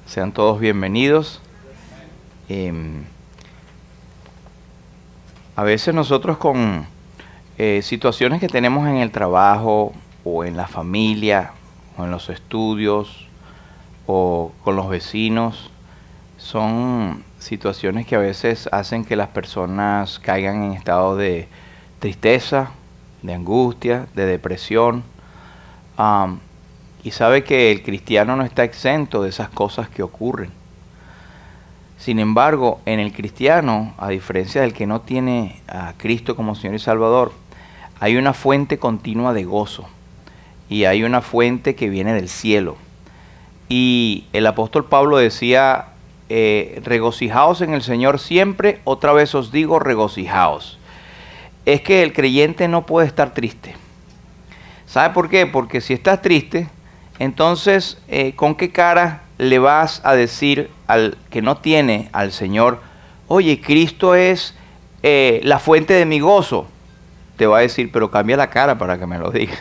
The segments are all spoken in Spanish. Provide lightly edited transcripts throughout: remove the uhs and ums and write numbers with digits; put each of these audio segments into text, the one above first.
Sean todos bienvenidos. A veces nosotros con situaciones que tenemos en el trabajo o en la familia o en los estudios o con los vecinos, son situaciones que a veces hacen que las personas caigan en estado de tristeza, de angustia, de depresión. Y sabe que el cristiano no está exento de esas cosas que ocurren. Sin embargo, en el cristiano, a diferencia del que no tiene a Cristo como Señor y Salvador, hay una fuente continua de gozo y hay una fuente que viene del cielo. Y el apóstol Pablo decía, regocijaos en el Señor siempre, otra vez os digo, regocijaos. Es que el creyente no puede estar triste. ¿Sabe por qué? Porque si estás triste, entonces, ¿con qué cara le vas a decir al que no tiene al Señor, oye, Cristo es la fuente de mi gozo? Te va a decir, pero cambia la cara para que me lo diga.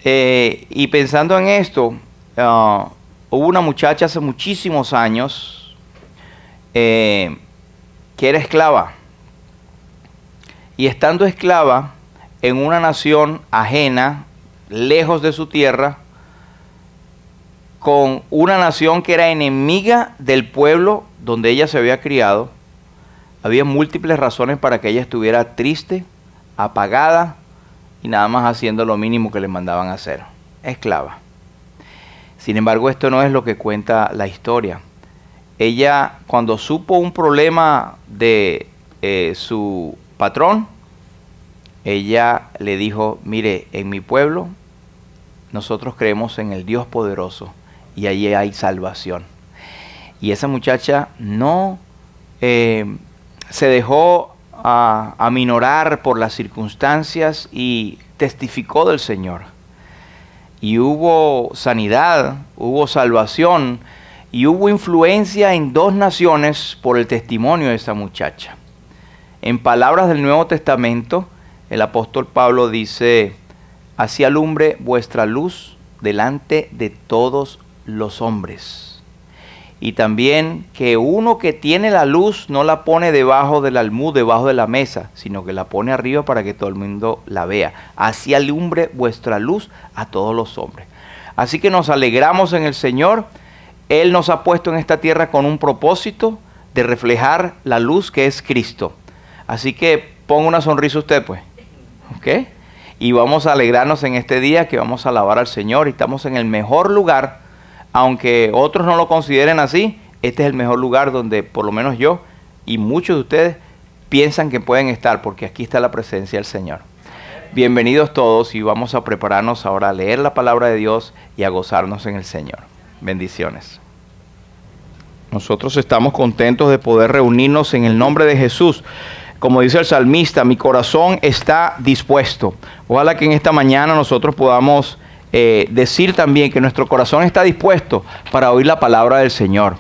Y pensando en esto, hubo una muchacha hace muchísimos años que era esclava. Y estando esclava en una nación ajena, lejos de su tierra, con una nación que era enemiga del pueblo donde ella se había criado, había múltiples razones para que ella estuviera triste, apagada y nada más haciendo lo mínimo que le mandaban hacer, esclava. Sin embargo, esto no es lo que cuenta la historia. Ella, cuando supo un problema de su patrón, ella le dijo, mire, en mi pueblo nosotros creemos en el Dios poderoso y allí hay salvación. Y esa muchacha no se dejó aminorar por las circunstancias y testificó del Señor. Y hubo sanidad, hubo salvación y hubo influencia en 2 naciones por el testimonio de esa muchacha. En palabras del Nuevo Testamento, el apóstol Pablo dice, así alumbre vuestra luz delante de todos los hombres. Y también que uno que tiene la luz no la pone debajo del almud, debajo de la mesa, sino que la pone arriba para que todo el mundo la vea. Así alumbre vuestra luz a todos los hombres. Así que nos alegramos en el Señor. Él nos ha puesto en esta tierra con un propósito de reflejar la luz que es Cristo. Así que ponga una sonrisa usted, pues. ¿Ok? Y vamos a alegrarnos en este día que vamos a alabar al Señor. Y estamos en el mejor lugar, aunque otros no lo consideren así. Este es el mejor lugar donde por lo menos yo y muchos de ustedes piensan que pueden estar, porque aquí está la presencia del Señor. Bienvenidos todos y vamos a prepararnos ahora a leer la palabra de Dios y a gozarnos en el Señor. Bendiciones. Nosotros estamos contentos de poder reunirnos en el nombre de Jesús. Como dice el salmista, mi corazón está dispuesto. Ojalá que en esta mañana nosotros podamos decir también que nuestro corazón está dispuesto para oír la palabra del Señor.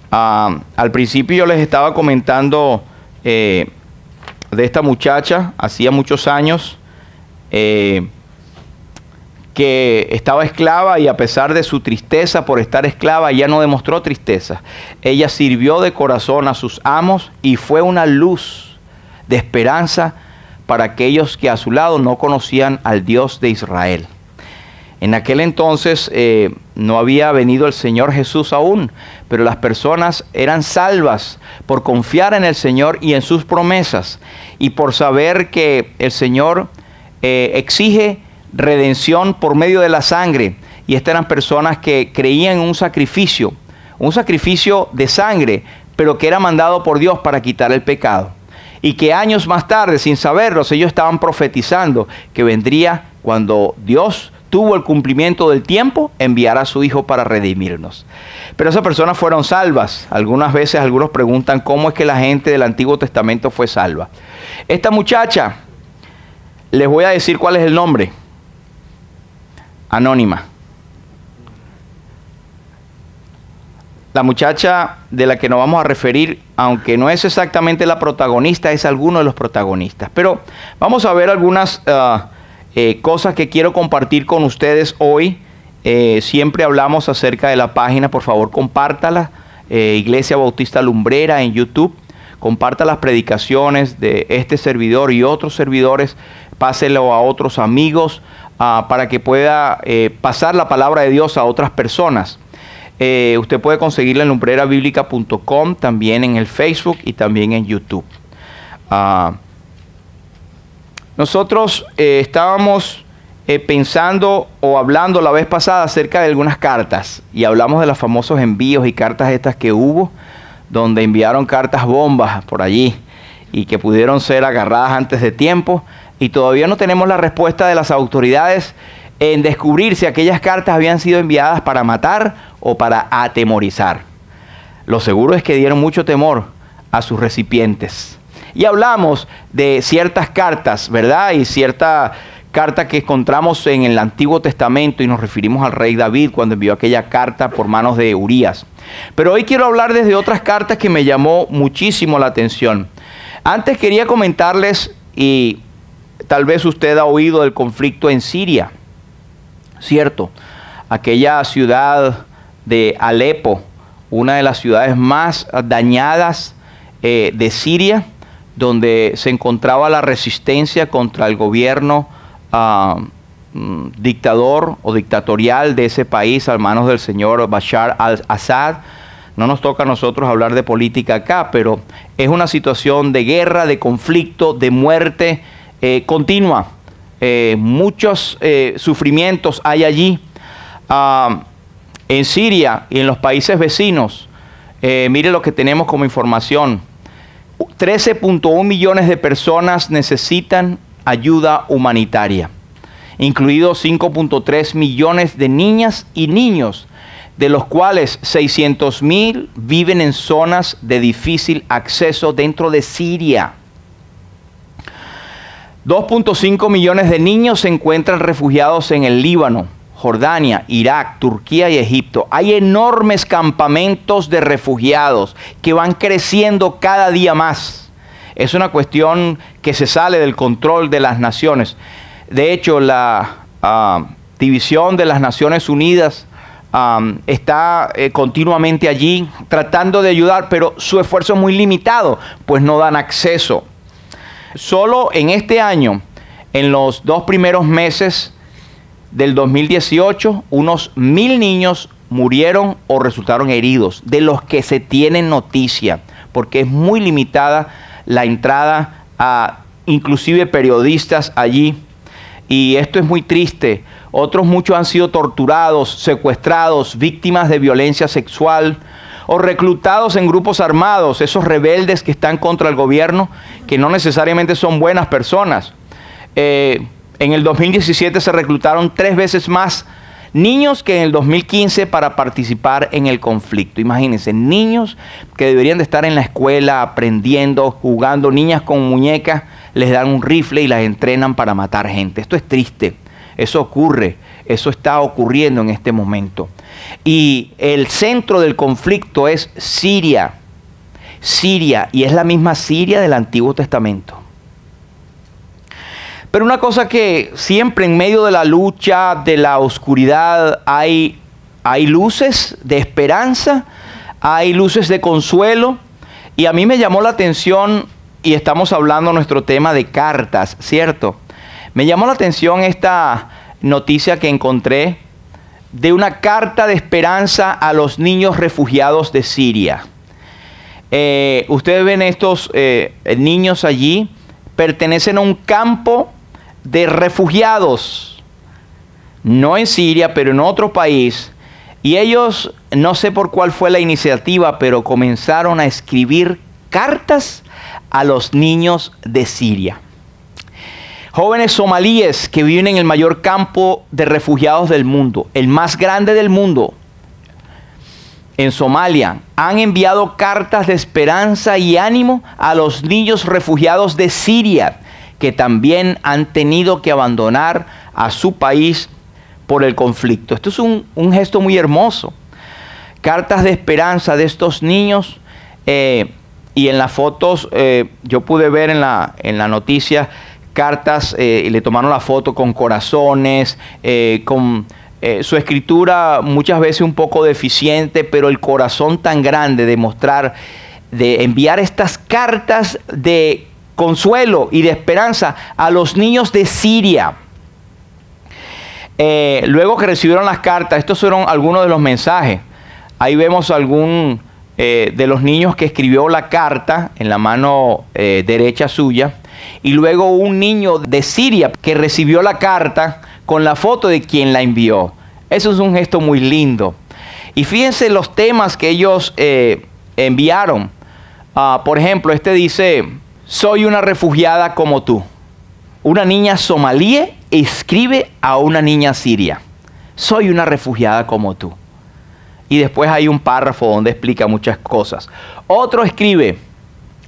Al principio yo les estaba comentando de esta muchacha, hacía muchos años, que estaba esclava y a pesar de su tristeza por estar esclava, ella no demostró tristeza. Ella sirvió de corazón a sus amos y fue una luz de esperanza para aquellos que a su lado no conocían al Dios de Israel. En aquel entonces no había venido el Señor Jesús aún, pero las personas eran salvas por confiar en el Señor y en sus promesas y por saber que el Señor exige redención por medio de la sangre. Y estas eran personas que creían en un sacrificio de sangre, pero que era mandado por Dios para quitar el pecado. Y que años más tarde, sin saberlos, ellos estaban profetizando que vendría cuando Dios tuvo el cumplimiento del tiempo, enviar a su Hijo para redimirnos. Pero esas personas fueron salvas. Algunas veces algunos preguntan cómo es que la gente del Antiguo Testamento fue salva. Esta muchacha, les voy a decir cuál es el nombre. Anónima. La muchacha de la que nos vamos a referir, aunque no es exactamente la protagonista, es alguno de los protagonistas. Pero vamos a ver algunas cosas que quiero compartir con ustedes hoy siempre hablamos acerca de la página, por favor compártala, Iglesia Bautista Lumbrera en YouTube. Comparta las predicaciones de este servidor y otros servidores, páselo a otros amigos para que pueda pasar la palabra de Dios a otras personas. Usted puede conseguirla en lumbrerabiblica.com, también en el Facebook y también en YouTube. Nosotros estábamos pensando o hablando la vez pasada acerca de algunas cartas y hablamos de los famosos envíos y cartas estas que hubo, donde enviaron cartas bombas por allí y que pudieron ser agarradas antes de tiempo, y todavía no tenemos la respuesta de las autoridades en descubrir si aquellas cartas habían sido enviadas para matar o para atemorizar. Lo seguro es que dieron mucho temor a sus recipientes. Y hablamos de ciertas cartas, ¿verdad? Y cierta carta que encontramos en el Antiguo Testamento, y nos referimos al rey David cuando envió aquella carta por manos de Urías. Pero hoy quiero hablar desde otras cartas que me llamó muchísimo la atención. Antes quería comentarles, y tal vez usted ha oído del conflicto en Siria, ¿cierto? Aquella ciudad de Alepo, una de las ciudades más dañadas de Siria, donde se encontraba la resistencia contra el gobierno dictador o dictatorial de ese país a manos del señor Bashar al-Assad. No nos toca a nosotros hablar de política acá, pero es una situación de guerra, de conflicto, de muerte continua. Muchos sufrimientos hay allí. En Siria y en los países vecinos, mire lo que tenemos como información. 13.1 millones de personas necesitan ayuda humanitaria, incluidos 5.3 millones de niñas y niños, de los cuales 600.000 viven en zonas de difícil acceso dentro de Siria. 2.5 millones de niños se encuentran refugiados en el Líbano, Jordania, Irak, Turquía y Egipto. Hay enormes campamentos de refugiados que van creciendo cada día más. Es una cuestión que se sale del control de las naciones. De hecho, la división de las Naciones Unidas está continuamente allí tratando de ayudar, pero su esfuerzo es muy limitado, pues no dan acceso. Solo en este año, en los 2 primeros meses del 2018, unos 1.000 niños murieron o resultaron heridos, de los que se tiene noticia, porque es muy limitada la entrada a inclusive periodistas allí. Y esto es muy triste. Otros muchos han sido torturados, secuestrados, víctimas de violencia sexual o reclutados en grupos armados, esos rebeldes que están contra el gobierno, que no necesariamente son buenas personas. En el 2017 se reclutaron 3 veces más niños que en el 2015 para participar en el conflicto. Imagínense, niños que deberían de estar en la escuela aprendiendo, jugando, niñas con muñecas, les dan un rifle y las entrenan para matar gente. Esto es triste, eso ocurre, eso está ocurriendo en este momento. Y el centro del conflicto es Siria. Siria, y es la misma Siria del Antiguo Testamento. Pero una cosa que siempre en medio de la lucha, de la oscuridad, hay luces de esperanza, hay luces de consuelo. Y a mí me llamó la atención, y estamos hablando nuestro tema de cartas, ¿cierto? Me llamó la atención esta noticia que encontré de una carta de esperanza a los niños refugiados de Siria. Ustedes ven estos niños allí, pertenecen a un campo de refugiados, no en Siria, pero en otro país, y ellos, no sé por cuál fue la iniciativa, pero comenzaron a escribir cartas a los niños de Siria. Jóvenes somalíes que viven en el mayor campo de refugiados del mundo, el más grande del mundo, en Somalia, han enviado cartas de esperanza y ánimo a los niños refugiados de Siria, que también han tenido que abandonar a su país por el conflicto. Esto es un gesto muy hermoso. Cartas de esperanza de estos niños, y en las fotos yo pude ver en la noticia cartas, y le tomaron la foto con corazones, con su escritura muchas veces un poco deficiente, pero el corazón tan grande de mostrar, de enviar estas cartas de consuelo y de esperanza a los niños de Siria. Luego que recibieron las cartas, estos fueron algunos de los mensajes. Ahí vemos algún de los niños que escribió la carta en la mano derecha suya. Y luego un niño de Siria que recibió la carta con la foto de quien la envió. Eso es un gesto muy lindo. Y fíjense los temas que ellos enviaron. Por ejemplo, este dice: soy una refugiada como tú. Una niña somalí escribe a una niña siria: soy una refugiada como tú. Y después hay un párrafo donde explica muchas cosas. Otro escribe: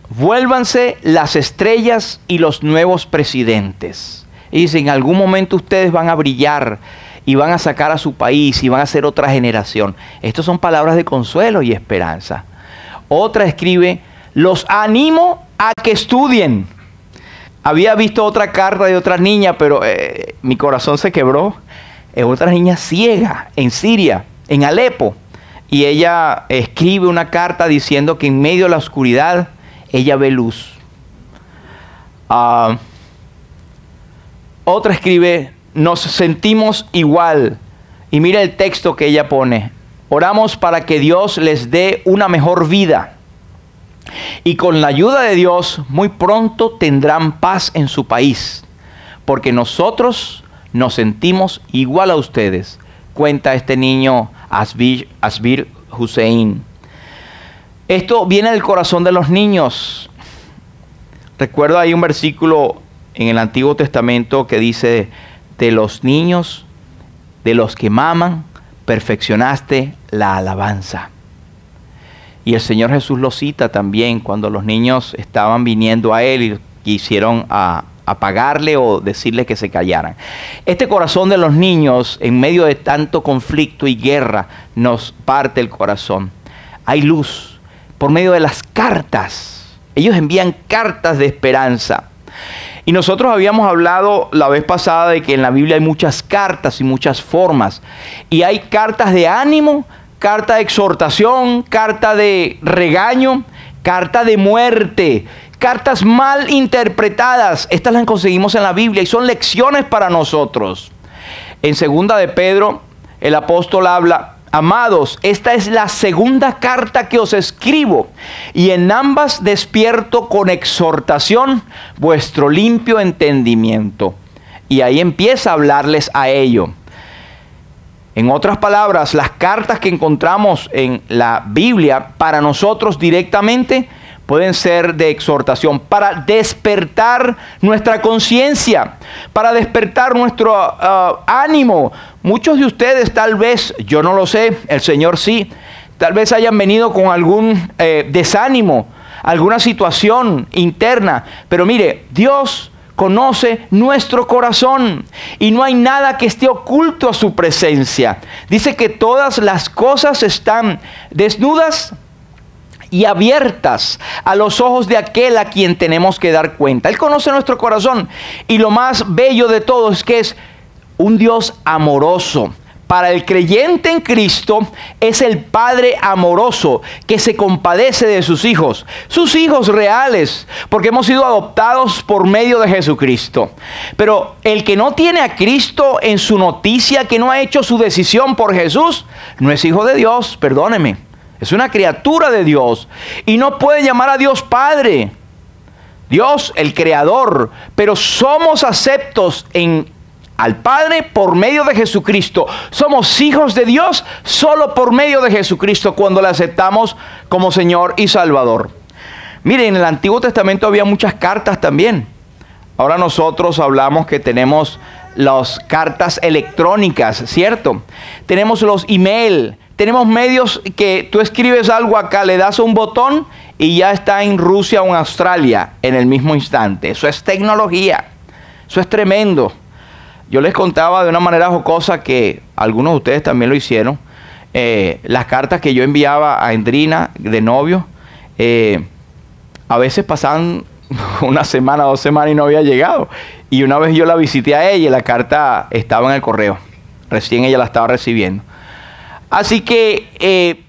vuélvanse las estrellas y los nuevos presidentes. Y dice: en algún momento ustedes van a brillar y van a sacar a su país y van a ser otra generación. Estas son palabras de consuelo y esperanza. Otra escribe: los animo a que estudien. Había visto otra carta de otra niña, pero mi corazón se quebró. Es otra niña ciega en Siria, en Alepo. Y ella escribe una carta diciendo que en medio de la oscuridad ella ve luz. Otra escribe: nos sentimos igual. Y mira el texto que ella pone: oramos para que Dios les dé una mejor vida. Y con la ayuda de Dios, muy pronto tendrán paz en su país. Porque nosotros nos sentimos igual a ustedes. Cuenta este niño Asbir Hussein. Esto viene del corazón de los niños. Recuerdo hay un versículo en el Antiguo Testamento que dice: de los niños, de los que maman, perfeccionaste la alabanza. Y el Señor Jesús lo cita también cuando los niños estaban viniendo a Él y quisieron apagarle o decirle que se callaran. Este corazón de los niños, en medio de tanto conflicto y guerra, nos parte el corazón. Hay luz por medio de las cartas. Ellos envían cartas de esperanza. Y nosotros habíamos hablado la vez pasada de que en la Biblia hay muchas cartas y muchas formas. Y hay cartas de ánimo, carta de exhortación, carta de regaño, carta de muerte, cartas mal interpretadas. Estas las conseguimos en la Biblia y son lecciones para nosotros. En segunda de Pedro, el apóstol habla: amados, esta es la segunda carta que os escribo, y en ambas despierto con exhortación vuestro limpio entendimiento. Y ahí empieza a hablarles a ello. En otras palabras, las cartas que encontramos en la Biblia para nosotros directamente pueden ser de exhortación, para despertar nuestra conciencia, para despertar nuestro ánimo. Muchos de ustedes tal vez, yo no lo sé, el Señor sí, tal vez hayan venido con algún desánimo, alguna situación interna. Pero mire, Dios conoce nuestro corazón y no hay nada que esté oculto a su presencia. Dice que todas las cosas están desnudas y abiertas a los ojos de aquel a quien tenemos que dar cuenta. Él conoce nuestro corazón, y lo más bello de todo es que es un Dios amoroso. Para el creyente en Cristo es el Padre amoroso que se compadece de sus hijos reales, porque hemos sido adoptados por medio de Jesucristo. Pero el que no tiene a Cristo en su noticia, que no ha hecho su decisión por Jesús, no es hijo de Dios, perdóneme. Es una criatura de Dios y no puede llamar a Dios Padre. Dios, el Creador, pero somos aceptos al Padre por medio de Jesucristo. Somos hijos de Dios solo por medio de Jesucristo, cuando le aceptamos como Señor y Salvador. Miren, en el Antiguo Testamento había muchas cartas también. Ahora nosotros hablamos que tenemos las cartas electrónicas, ¿cierto? Tenemos los email. Tenemos medios que tú escribes algo acá, le das un botón y ya está en Rusia o en Australia en el mismo instante. Eso es tecnología. Eso es tremendo. Yo les contaba de una manera jocosa que algunos de ustedes también lo hicieron. Las cartas que yo enviaba a Endrina de novio, a veces pasaban una semana, 2 semanas y no había llegado. Y una vez yo la visité a ella y la carta estaba en el correo. recién ella la estaba recibiendo. Así que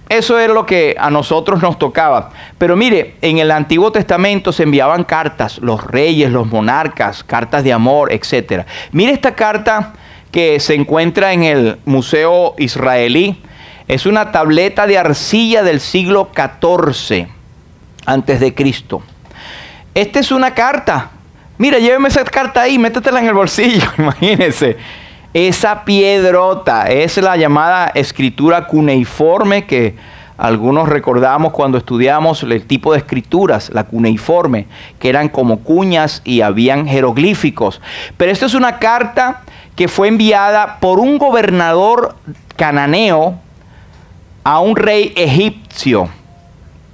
eso era lo que a nosotros nos tocaba. Pero mire, en el Antiguo Testamento se enviaban cartas, los reyes, los monarcas, cartas de amor, etc. Mire esta carta que se encuentra en el Museo Israelí. Es una tableta de arcilla del siglo XIV antes de Cristo. Esta es una carta. Mira, lléveme esa carta ahí, métetela en el bolsillo, imagínense. Esa piedrota es la llamada escritura cuneiforme, que algunos recordamos cuando estudiamos el tipo de escrituras, la cuneiforme, que eran como cuñas y habían jeroglíficos. Pero esta es una carta que fue enviada por un gobernador cananeo a un rey egipcio.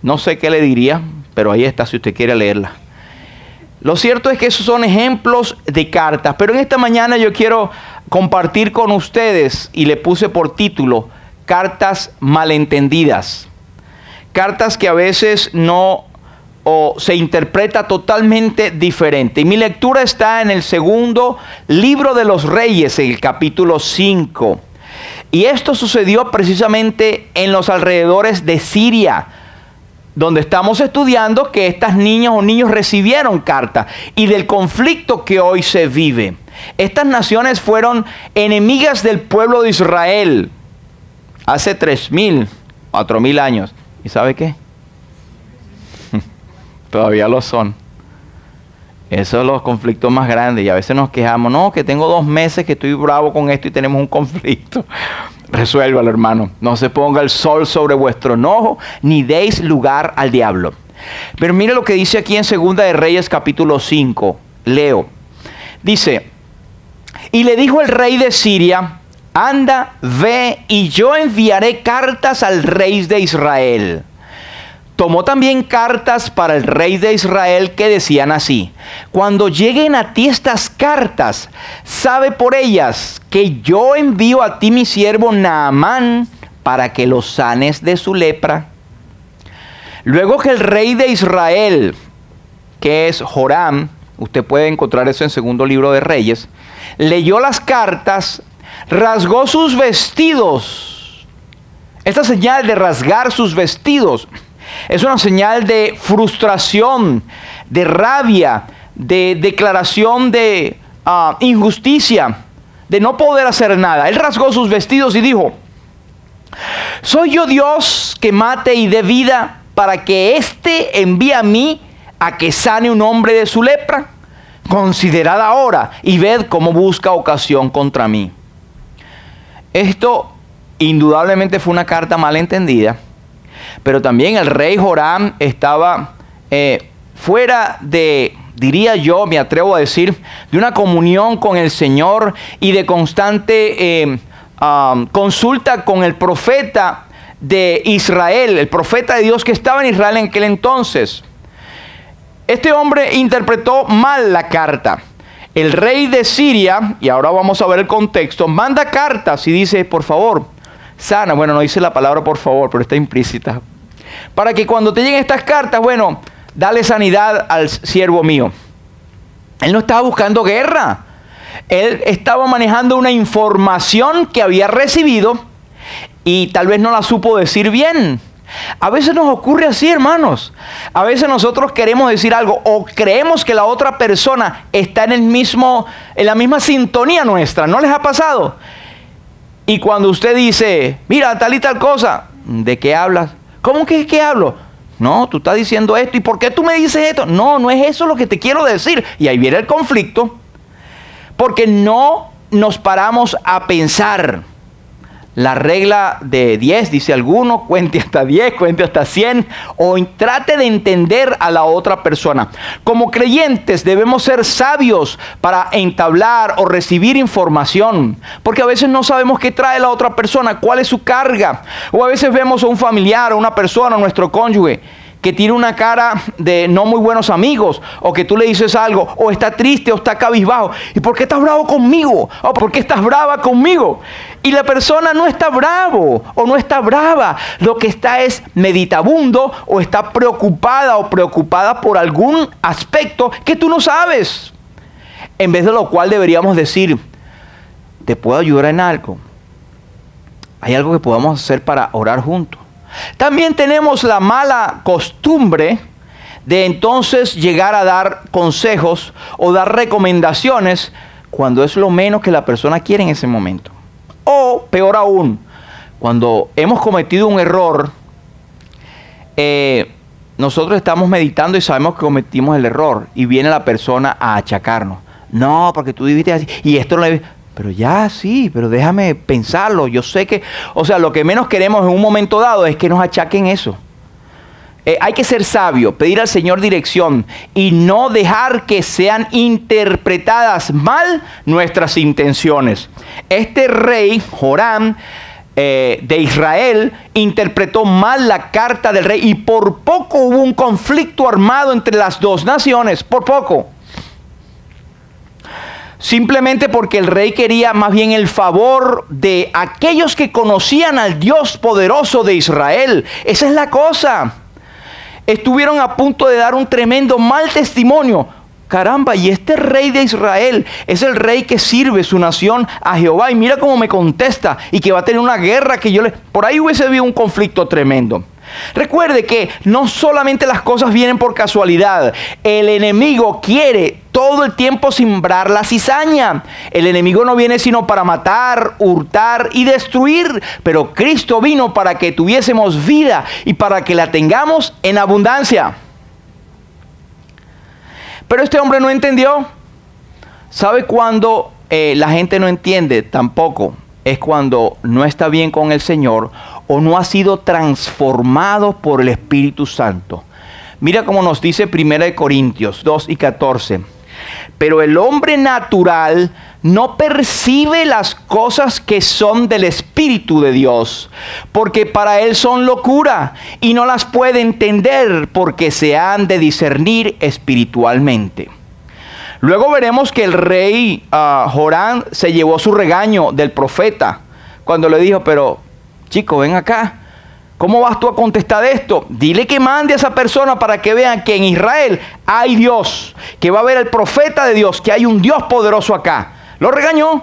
No sé qué le diría, pero ahí está si usted quiere leerla. Lo cierto es que esos son ejemplos de cartas, pero en esta mañana yo quiero compartir con ustedes, y le puse por título, cartas malentendidas. Cartas que a veces no o se interpreta totalmente diferente. Y mi lectura está en el segundo libro de los Reyes, en el capítulo 5. Y esto sucedió precisamente en los alrededores de Siria, donde estamos estudiando que estas niñas o niños recibieron cartas y del conflicto que hoy se vive. Estas naciones fueron enemigas del pueblo de Israel hace 3.000, 4.000 años. ¿Y sabe qué? Todavía lo son. Esos son los conflictos más grandes. Y a veces nos quejamos, no, que tengo 2 meses que estoy bravo con esto y tenemos un conflicto. Resuélvalo, hermano. No se ponga el sol sobre vuestro enojo, ni deis lugar al diablo. Pero mire lo que dice aquí en Segunda de Reyes capítulo 5. Leo. Dice, y le dijo el rey de Siria, anda, ve, y yo enviaré cartas al rey de Israel. Tomó también cartas para el rey de Israel que decían así, cuando lleguen a ti estas cartas, sabe por ellas que yo envío a ti mi siervo Naamán para que lo sanes de su lepra. Luego que el rey de Israel, que es Joram, usted puede encontrar eso en segundo libro de Reyes, leyó las cartas, rasgó sus vestidos. Esta señal de rasgar sus vestidos es una señal de frustración, de rabia, de declaración de injusticia, de no poder hacer nada. Él rasgó sus vestidos y dijo, ¿soy yo Dios que mate y dé vida para que éste envíe a mí a que sane un hombre de su lepra? Considerad ahora y ved cómo busca ocasión contra mí. Esto indudablemente fue una carta mal entendida. Pero también el rey Joram estaba fuera de, diría yo, me atrevo a decir, de una comunión con el Señor y de constante consulta con el profeta de Israel, el profeta de Dios que estaba en Israel en aquel entonces. Este hombre interpretó mal la carta. El rey de Siria, y ahora vamos a ver el contexto, manda cartas y dice, por favor, sana, bueno, no dice la palabra por favor, pero está implícita, para que cuando te lleguen estas cartas, bueno, dale sanidad al siervo mío. Él no estaba buscando guerra, él estaba manejando una información que había recibido y tal vez no la supo decir bien. A veces nos ocurre así, hermanos. A veces nosotros queremos decir algo o creemos que la otra persona está en la misma sintonía nuestra. ¿No les ha pasado? Y cuando usted dice, mira, tal y tal cosa, ¿de qué hablas? ¿Cómo que qué hablo? No, tú estás diciendo esto. ¿Y por qué tú me dices esto? No, no es eso lo que te quiero decir. Y ahí viene el conflicto. Porque no nos paramos a pensar. La regla de 10, dice alguno, cuente hasta 10, cuente hasta 100, o trate de entender a la otra persona. Como creyentes debemos ser sabios para entablar o recibir información, porque a veces no sabemos qué trae la otra persona, cuál es su carga, o a veces vemos a un familiar, a una persona, a nuestro cónyuge, que tiene una cara de no muy buenos amigos, o que tú le dices algo, o está triste, o está cabizbajo. ¿Y por qué estás bravo conmigo? ¿O por qué estás brava conmigo? Y la persona no está bravo, o no está brava. Lo que está es meditabundo, o está preocupada o preocupada por algún aspecto que tú no sabes. En vez de lo cual deberíamos decir, te puedo ayudar en algo. Hay algo que podamos hacer para orar juntos. También tenemos la mala costumbre de entonces llegar a dar consejos o dar recomendaciones cuando es lo menos que la persona quiere en ese momento. O peor aún, cuando hemos cometido un error, nosotros estamos meditando y sabemos que cometimos el error y viene la persona a achacarnos. No, porque tú viviste así y esto no le... Pero ya sí, pero déjame pensarlo. Yo sé que, o sea, lo que menos queremos en un momento dado es que nos achaquen eso. Hay que ser sabio, pedir al Señor dirección y no dejar que sean interpretadas mal nuestras intenciones. Este rey, Joram, de Israel, interpretó mal la carta del rey y por poco hubo un conflicto armado entre las dos naciones, por poco. Simplemente porque el rey quería más bien el favor de aquellos que conocían al Dios poderoso de Israel. Esa es la cosa. Estuvieron a punto de dar un tremendo mal testimonio. Caramba, y este rey de Israel es el rey que sirve su nación a Jehová. Y mira cómo me contesta y que va a tener una guerra que yo le... Por ahí hubiese habido un conflicto tremendo. Recuerde que no solamente las cosas vienen por casualidad. El enemigo quiere todo el tiempo sembrar la cizaña. El enemigo no viene sino para matar, hurtar y destruir. Pero Cristo vino para que tuviésemos vida y para que la tengamos en abundancia. Pero este hombre no entendió. ¿Sabe cuándo la gente no entiende? Tampoco. Es cuando no está bien con el Señor o no ha sido transformado por el Espíritu Santo. Mira cómo nos dice 1 Corintios 2:14. Pero el hombre natural no percibe las cosas que son del Espíritu de Dios, porque para él son locura y no las puede entender porque se han de discernir espiritualmente. Luego veremos que el rey Joram se llevó su regaño del profeta cuando le dijo, pero chico, ven acá, ¿cómo vas tú a contestar esto? Dile que mande a esa persona para que vean que en Israel hay Dios, que va a haber el profeta de Dios, que hay un Dios poderoso acá. Lo regañó.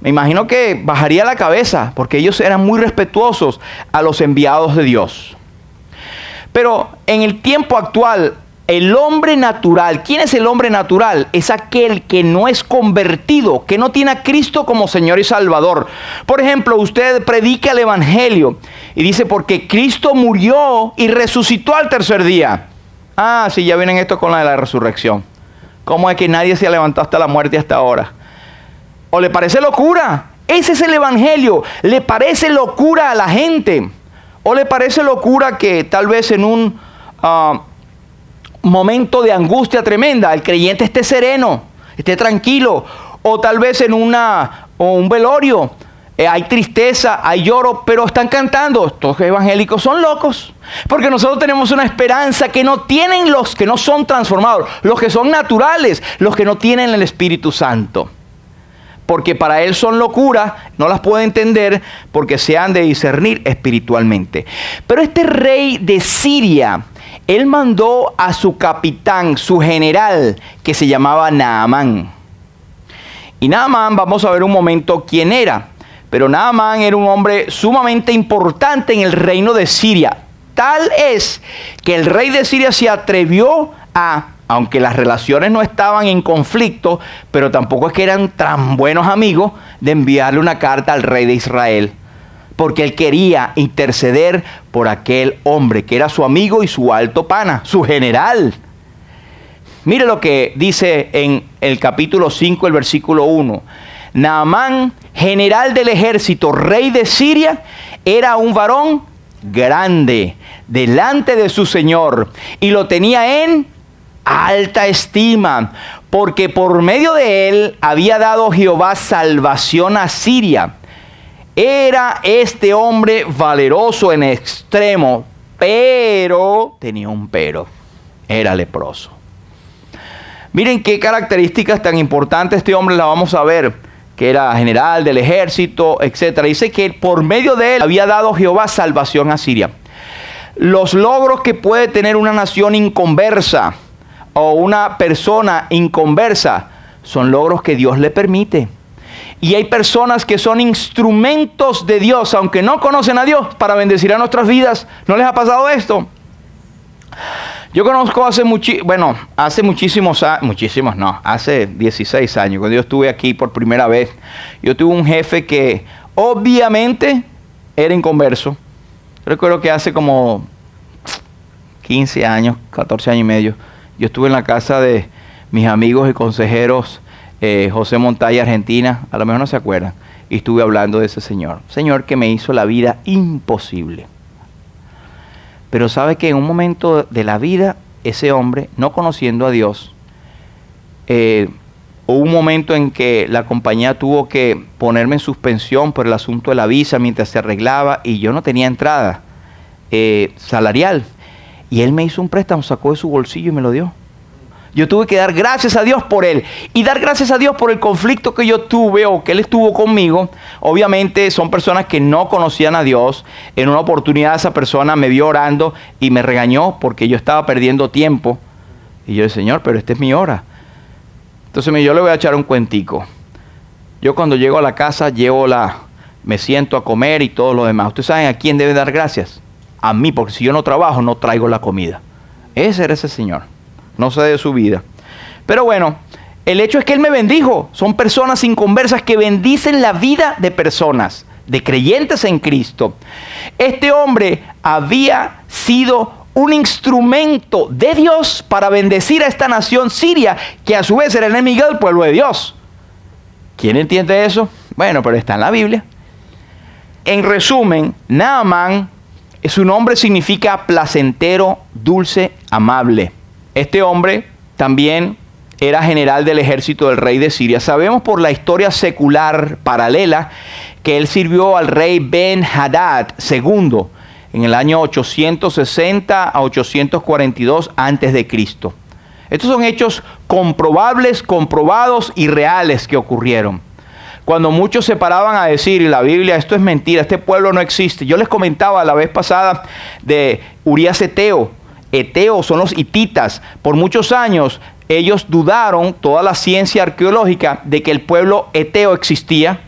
Me imagino que bajaría la cabeza porque ellos eran muy respetuosos a los enviados de Dios. Pero en el tiempo actual, el hombre natural, ¿quién es el hombre natural? Es aquel que no es convertido, que no tiene a Cristo como Señor y Salvador. Por ejemplo, usted predica el Evangelio y dice, porque Cristo murió y resucitó al tercer día. Ah, sí, ya vienen esto con la resurrección. ¿Cómo es que nadie se ha levantado hasta la muerte hasta ahora? ¿O le parece locura? Ese es el Evangelio. ¿Le parece locura a la gente? ¿O le parece locura que tal vez en un momento de angustia tremenda el creyente esté sereno, esté tranquilo? O tal vez en un velorio hay tristeza, hay lloro, pero están cantando. Estos evangélicos son locos. Porque nosotros tenemos una esperanza que no tienen los que no son transformados, los que son naturales, los que no tienen el Espíritu Santo. Porque para él son locura, no las puede entender porque se han de discernir espiritualmente. Pero este rey de Siria, él mandó a su capitán, su general, que se llamaba Naamán. Y Naamán, vamos a ver un momento quién era. Pero Naamán era un hombre sumamente importante en el reino de Siria. Tal es que el rey de Siria se atrevió a, aunque las relaciones no estaban en conflicto, pero tampoco es que eran tan buenos amigos, de enviarle una carta al rey de Israel. Porque él quería interceder por aquel hombre que era su amigo y su alto pana, su general. Mire lo que dice en el capítulo 5, el versículo 1. Naamán, general del ejército, rey de Siria, era un varón grande delante de su señor y lo tenía en alta estima, porque por medio de él había dado Jehová salvación a Siria. Era este hombre valeroso en extremo, pero tenía un pero, era leproso. Miren qué características tan importantes este hombre, la vamos a ver, que era general del ejército, etc. Dice que por medio de él había dado Jehová salvación a Siria. Los logros que puede tener una nación inconversa o una persona inconversa son logros que Dios le permite. Y hay personas que son instrumentos de Dios, aunque no conocen a Dios, para bendecir a nuestras vidas. ¿No les ha pasado esto? Yo conozco hace hace 16 años, cuando yo estuve aquí por primera vez, yo tuve un jefe que obviamente era inconverso. Recuerdo que hace como 15 años, 14 años y medio, yo estuve en la casa de mis amigos y consejeros José Montaya, Argentina, a lo mejor no se acuerdan, y estuve hablando de ese señor que me hizo la vida imposible. Pero sabe que en un momento de la vida, ese hombre, no conociendo a Dios, hubo un momento en que la compañía tuvo que ponerme en suspensión por el asunto de la visa mientras se arreglaba, y yo no tenía entrada salarial. Y él me hizo un préstamo, sacó de su bolsillo y me lo dio. Yo tuve que dar gracias a Dios por él. Y dar gracias a Dios por el conflicto que yo tuve o que él estuvo conmigo. Obviamente son personas que no conocían a Dios. En una oportunidad esa persona me vio orando y me regañó porque yo estaba perdiendo tiempo. Y yo dije, Señor, pero esta es mi hora. Entonces yo le voy a echar un cuentico. Yo cuando llego a la casa, me siento a comer y todo lo demás. ¿Ustedes saben a quién debe dar gracias? A mí, porque si yo no trabajo, no traigo la comida. Ese era ese señor. No sé de su vida. Pero bueno, el hecho es que él me bendijo. Son personas inconversas que bendicen la vida de personas, de creyentes en Cristo. Este hombre había sido un instrumento de Dios para bendecir a esta nación siria, que a su vez era enemiga del pueblo de Dios. ¿Quién entiende eso? Bueno, pero está en la Biblia. En resumen, Naamán, su nombre significa placentero, dulce, amable. Este hombre también era general del ejército del rey de Siria. Sabemos por la historia secular paralela que él sirvió al rey Ben-Hadad II en el año 860 a 842 a.C. Estos son hechos comprobables, comprobados y reales que ocurrieron. Cuando muchos se paraban a decir, en la Biblia, esto es mentira, este pueblo no existe. Yo les comentaba la vez pasada de Urías Eteo. Eteos son los hititas. Por muchos años ellos dudaron, toda la ciencia arqueológica, de que el pueblo eteo existía.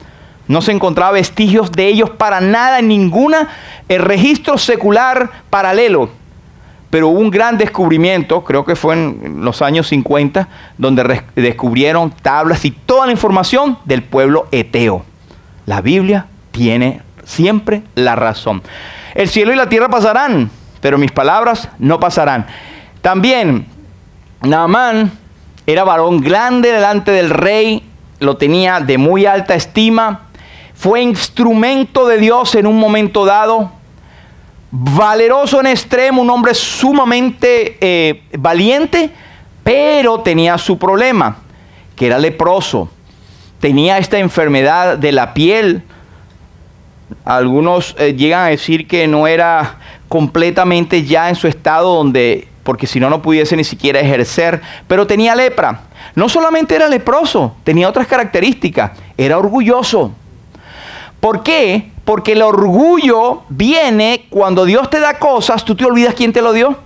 No se encontraba vestigios de ellos para nada en ninguna registro secular paralelo. Pero hubo un gran descubrimiento, creo que fue en los años 50, donde descubrieron tablas y toda la información del pueblo eteo. La Biblia tiene siempre la razón. El cielo y la tierra pasarán, pero mis palabras no pasarán. También, Naamán era varón grande delante del rey, lo tenía de muy alta estima, fue instrumento de Dios en un momento dado, valeroso en extremo, un hombre sumamente valiente, pero tenía su problema, que era leproso. Tenía esta enfermedad de la piel. Algunos llegan a decir que no era completamente ya en su estado donde, porque si no, no pudiese ni siquiera ejercer, pero tenía lepra. No solamente era leproso, tenía otras características, era orgulloso. ¿Por qué? Porque el orgullo viene cuando Dios te da cosas, tú te olvidas quién te lo dio.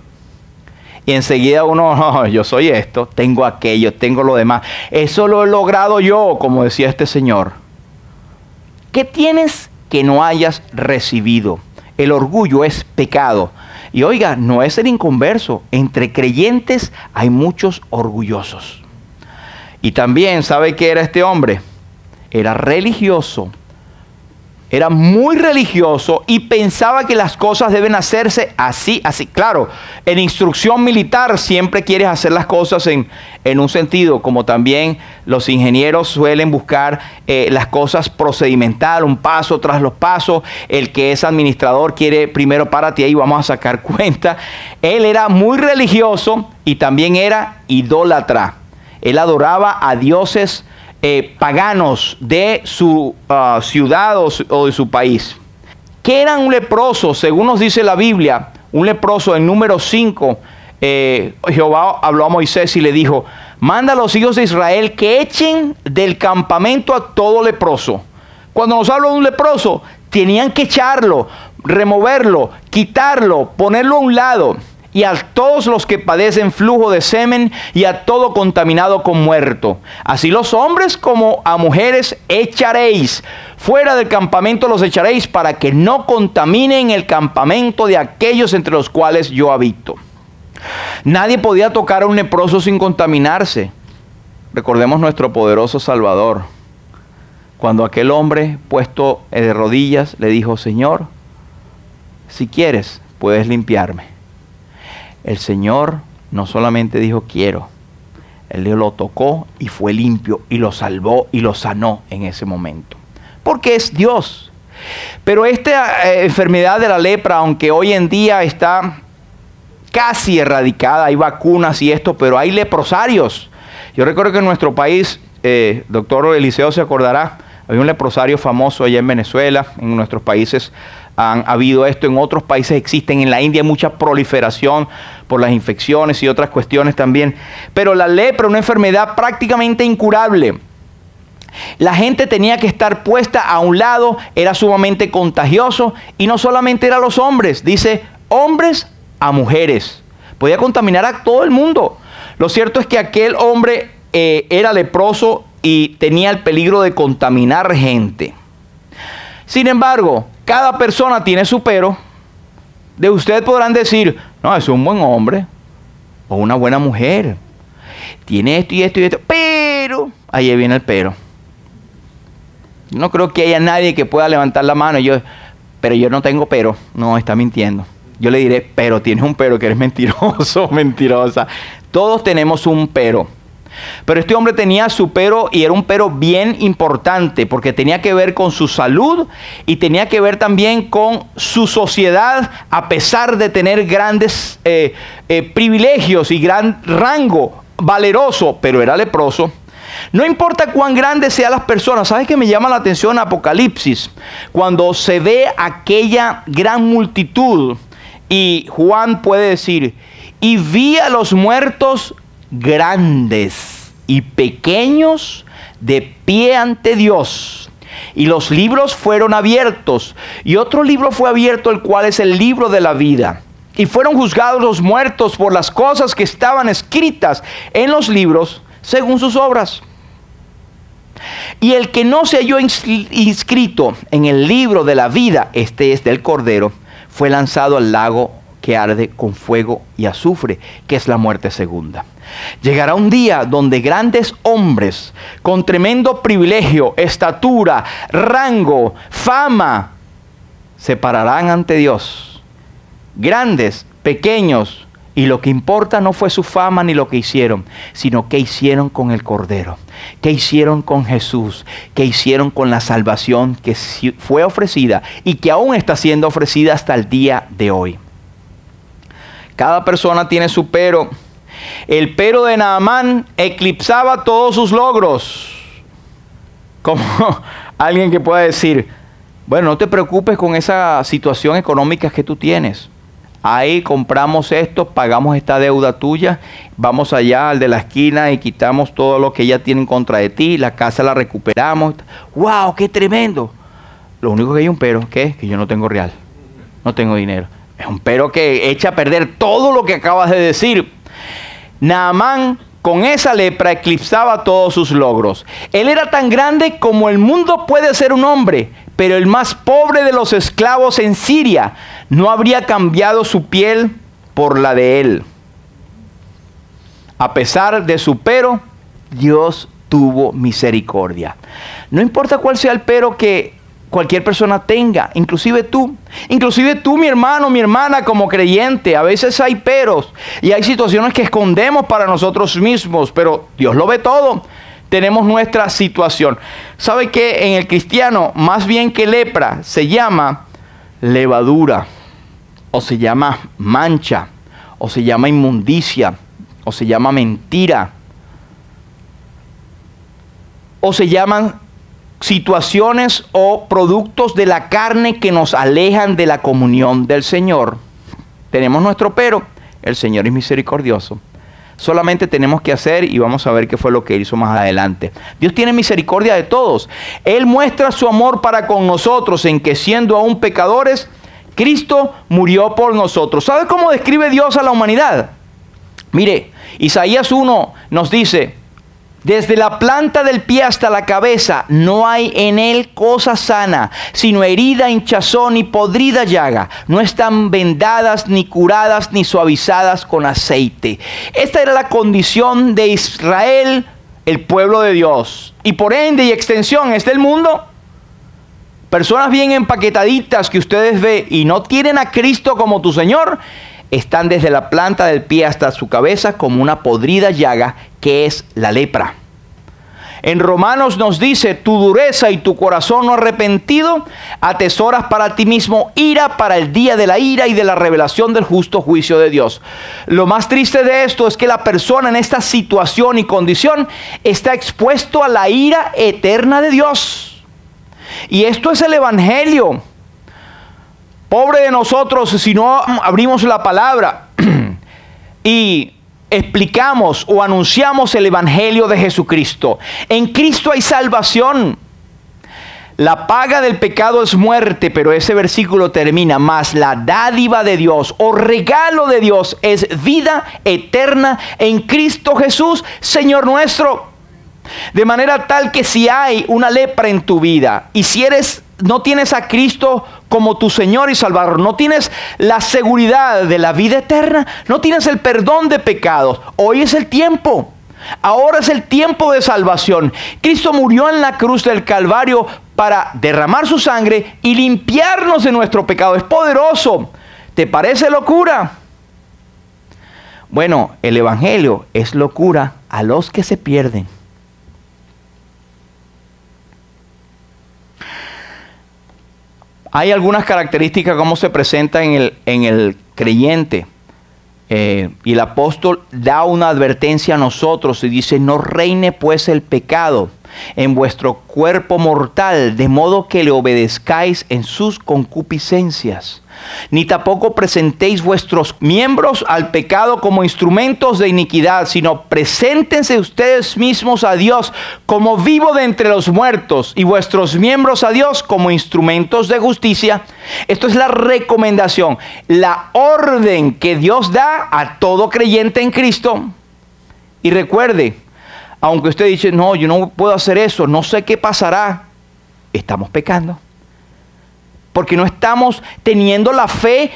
Y enseguida uno, oh, yo soy esto, tengo aquello, tengo lo demás. Eso lo he logrado yo, como decía este señor. ¿Qué tienes que no hayas recibido? El orgullo es pecado. Y oiga, no es el inconverso. Entre creyentes hay muchos orgullosos. Y también, ¿sabe qué era este hombre? Era religioso. Era muy religioso y pensaba que las cosas deben hacerse así, así. Claro, en instrucción militar siempre quieres hacer las cosas en un sentido, como también los ingenieros suelen buscar las cosas procedimental, un paso tras los pasos. El que es administrador quiere primero párate ahí, vamos a sacar cuenta. Él era muy religioso y también era idólatra. Él adoraba a dioses paganos de su ciudad o de su país. ¿Qué era un leproso? Según nos dice la Biblia, un leproso en número 5, Jehová habló a Moisés y le dijo, manda a los hijos de Israel que echen del campamento a todo leproso. Cuando nos habla de un leproso, tenían que echarlo, removerlo, quitarlo, ponerlo a un lado. y a todos los que padecen flujo de semen y a todo contaminado con muerto. Así los hombres como a mujeres echaréis. Fuera del campamento los echaréis para que no contaminen el campamento de aquellos entre los cuales yo habito. Nadie podía tocar a un leproso sin contaminarse. Recordemos nuestro poderoso Salvador. Cuando aquel hombre puesto de rodillas le dijo, Señor, si quieres, puedes limpiarme. El Señor no solamente dijo quiero, Él lo tocó y fue limpio y lo salvó y lo sanó en ese momento. Porque es Dios. Pero esta enfermedad de la lepra, aunque hoy en día está casi erradicada, hay vacunas y esto, pero hay leprosarios. Yo recuerdo que en nuestro país, doctor Eliseo se acordará, había un leprosario famoso allá en Venezuela, en nuestros países han habido esto, en otros países existen, en la India hay mucha proliferación por las infecciones y otras cuestiones también. Pero la lepra, una enfermedad prácticamente incurable. La gente tenía que estar puesta a un lado, era sumamente contagioso y no solamente eran los hombres, dice hombres a mujeres. Podía contaminar a todo el mundo. Lo cierto es que aquel hombre era leproso y tenía el peligro de contaminar gente. Sin embargo, cada persona tiene su pero. De ustedes podrán decir, no, es un buen hombre o una buena mujer. Tiene esto y esto y esto, pero, ahí viene el pero. No creo que haya nadie que pueda levantar la mano. Pero yo no tengo pero. No, está mintiendo. Yo le diré, pero tienes un pero, que eres mentiroso, mentirosa. Todos tenemos un pero. Pero este hombre tenía su pero y era un pero bien importante porque tenía que ver con su salud y tenía que ver también con su sociedad, a pesar de tener grandes privilegios y gran rango valeroso, pero era leproso. No importa cuán grandes sean las personas. ¿Sabes qué me llama la atención Apocalipsis? Cuando se ve aquella gran multitud y Juan puede decir, y vi a los muertos grandes y pequeños de pie ante Dios, y los libros fueron abiertos, y otro libro fue abierto, el cual es el libro de la vida, y fueron juzgados los muertos por las cosas que estaban escritas en los libros según sus obras. Y el que no se halló inscrito en el libro de la vida, este es del Cordero, fue lanzado al lago que arde con fuego y azufre, que es la muerte segunda. Llegará un día donde grandes hombres con tremendo privilegio, estatura, rango, fama, se pararán ante Dios. Grandes, pequeños, y lo que importa no fue su fama ni lo que hicieron, sino qué hicieron con el Cordero, qué hicieron con Jesús, qué hicieron con la salvación que fue ofrecida y que aún está siendo ofrecida hasta el día de hoy. Cada persona tiene su pero. El pero de Naamán eclipsaba todos sus logros. Como alguien que pueda decir, bueno, no te preocupes con esa situación económica que tú tienes. Ahí compramos esto, pagamos esta deuda tuya, vamos allá al de la esquina y quitamos todo lo que ella tiene en contra de ti, la casa la recuperamos. ¡Wow! ¡Qué tremendo! Lo único que hay un pero, ¿qué? Que yo no tengo real, no tengo dinero. Es un pero que echa a perder todo lo que acabas de decir. Naamán con esa lepra eclipsaba todos sus logros. Él era tan grande como el mundo puede ser un hombre, pero el más pobre de los esclavos en Siria no habría cambiado su piel por la de él. A pesar de su pero, Dios tuvo misericordia. No importa cuál sea el pero que cualquier persona tenga, inclusive tú, mi hermano, mi hermana, como creyente. A veces hay peros y hay situaciones que escondemos para nosotros mismos, pero Dios lo ve todo. Tenemos nuestra situación. ¿Sabe qué? En el cristiano, más bien que lepra, se llama levadura, o se llama mancha, o se llama inmundicia, o se llama mentira, o se llaman situaciones o productos de la carne que nos alejan de la comunión del Señor. Tenemos nuestro pero, el Señor es misericordioso. Solamente tenemos que hacer, y vamos a ver qué fue lo que hizo más adelante. Dios tiene misericordia de todos. Él muestra su amor para con nosotros en que siendo aún pecadores, Cristo murió por nosotros. ¿Sabe cómo describe Dios a la humanidad? Mire, Isaías 1 nos dice: desde la planta del pie hasta la cabeza no hay en él cosa sana, sino herida, hinchazón y podrida llaga. No están vendadas, ni curadas, ni suavizadas con aceite. Esta era la condición de Israel, el pueblo de Dios. Y por ende y extensión es del mundo. Personas bien empaquetaditas que ustedes ven y no tienen a Cristo como tu Señor, están desde la planta del pie hasta su cabeza como una podrida llaga, que es la lepra. En Romanos nos dice: tu dureza y tu corazón no arrepentido atesoras para ti mismo ira para el día de la ira y de la revelación del justo juicio de Dios. Lo más triste de esto es que la persona en esta situación y condición está expuesto a la ira eterna de Dios. Y esto es el Evangelio. Pobre de nosotros si no abrimos la palabra y explicamos o anunciamos el Evangelio de Jesucristo. En Cristo hay salvación. La paga del pecado es muerte, pero ese versículo termina: mas la dádiva de Dios o regalo de Dios es vida eterna en Cristo Jesús, Señor nuestro. De manera tal que si hay una lepra en tu vida y si no tienes a Cristo como tu Señor y Salvador, no tienes la seguridad de la vida eterna, no tienes el perdón de pecados, hoy es el tiempo. Ahora es el tiempo de salvación. Cristo murió en la cruz del Calvario para derramar su sangre y limpiarnos de nuestro pecado. Es poderoso. ¿Te parece locura? Bueno, el Evangelio es locura a los que se pierden. Hay algunas características cómo se presenta en el creyente. Y el apóstol da una advertencia a nosotros y dice: no reine pues el pecado en vuestro cuerpo mortal, de modo que le obedezcáis en sus concupiscencias. Ni tampoco presentéis vuestros miembros al pecado como instrumentos de iniquidad, sino preséntense ustedes mismos a Dios como vivo de entre los muertos, y vuestros miembros a Dios como instrumentos de justicia. Esto es la recomendación, la orden que Dios da a todo creyente en Cristo. Y recuerde, aunque usted dice: no, yo no puedo hacer eso, no sé qué pasará, estamos pecando. Porque no estamos teniendo la fe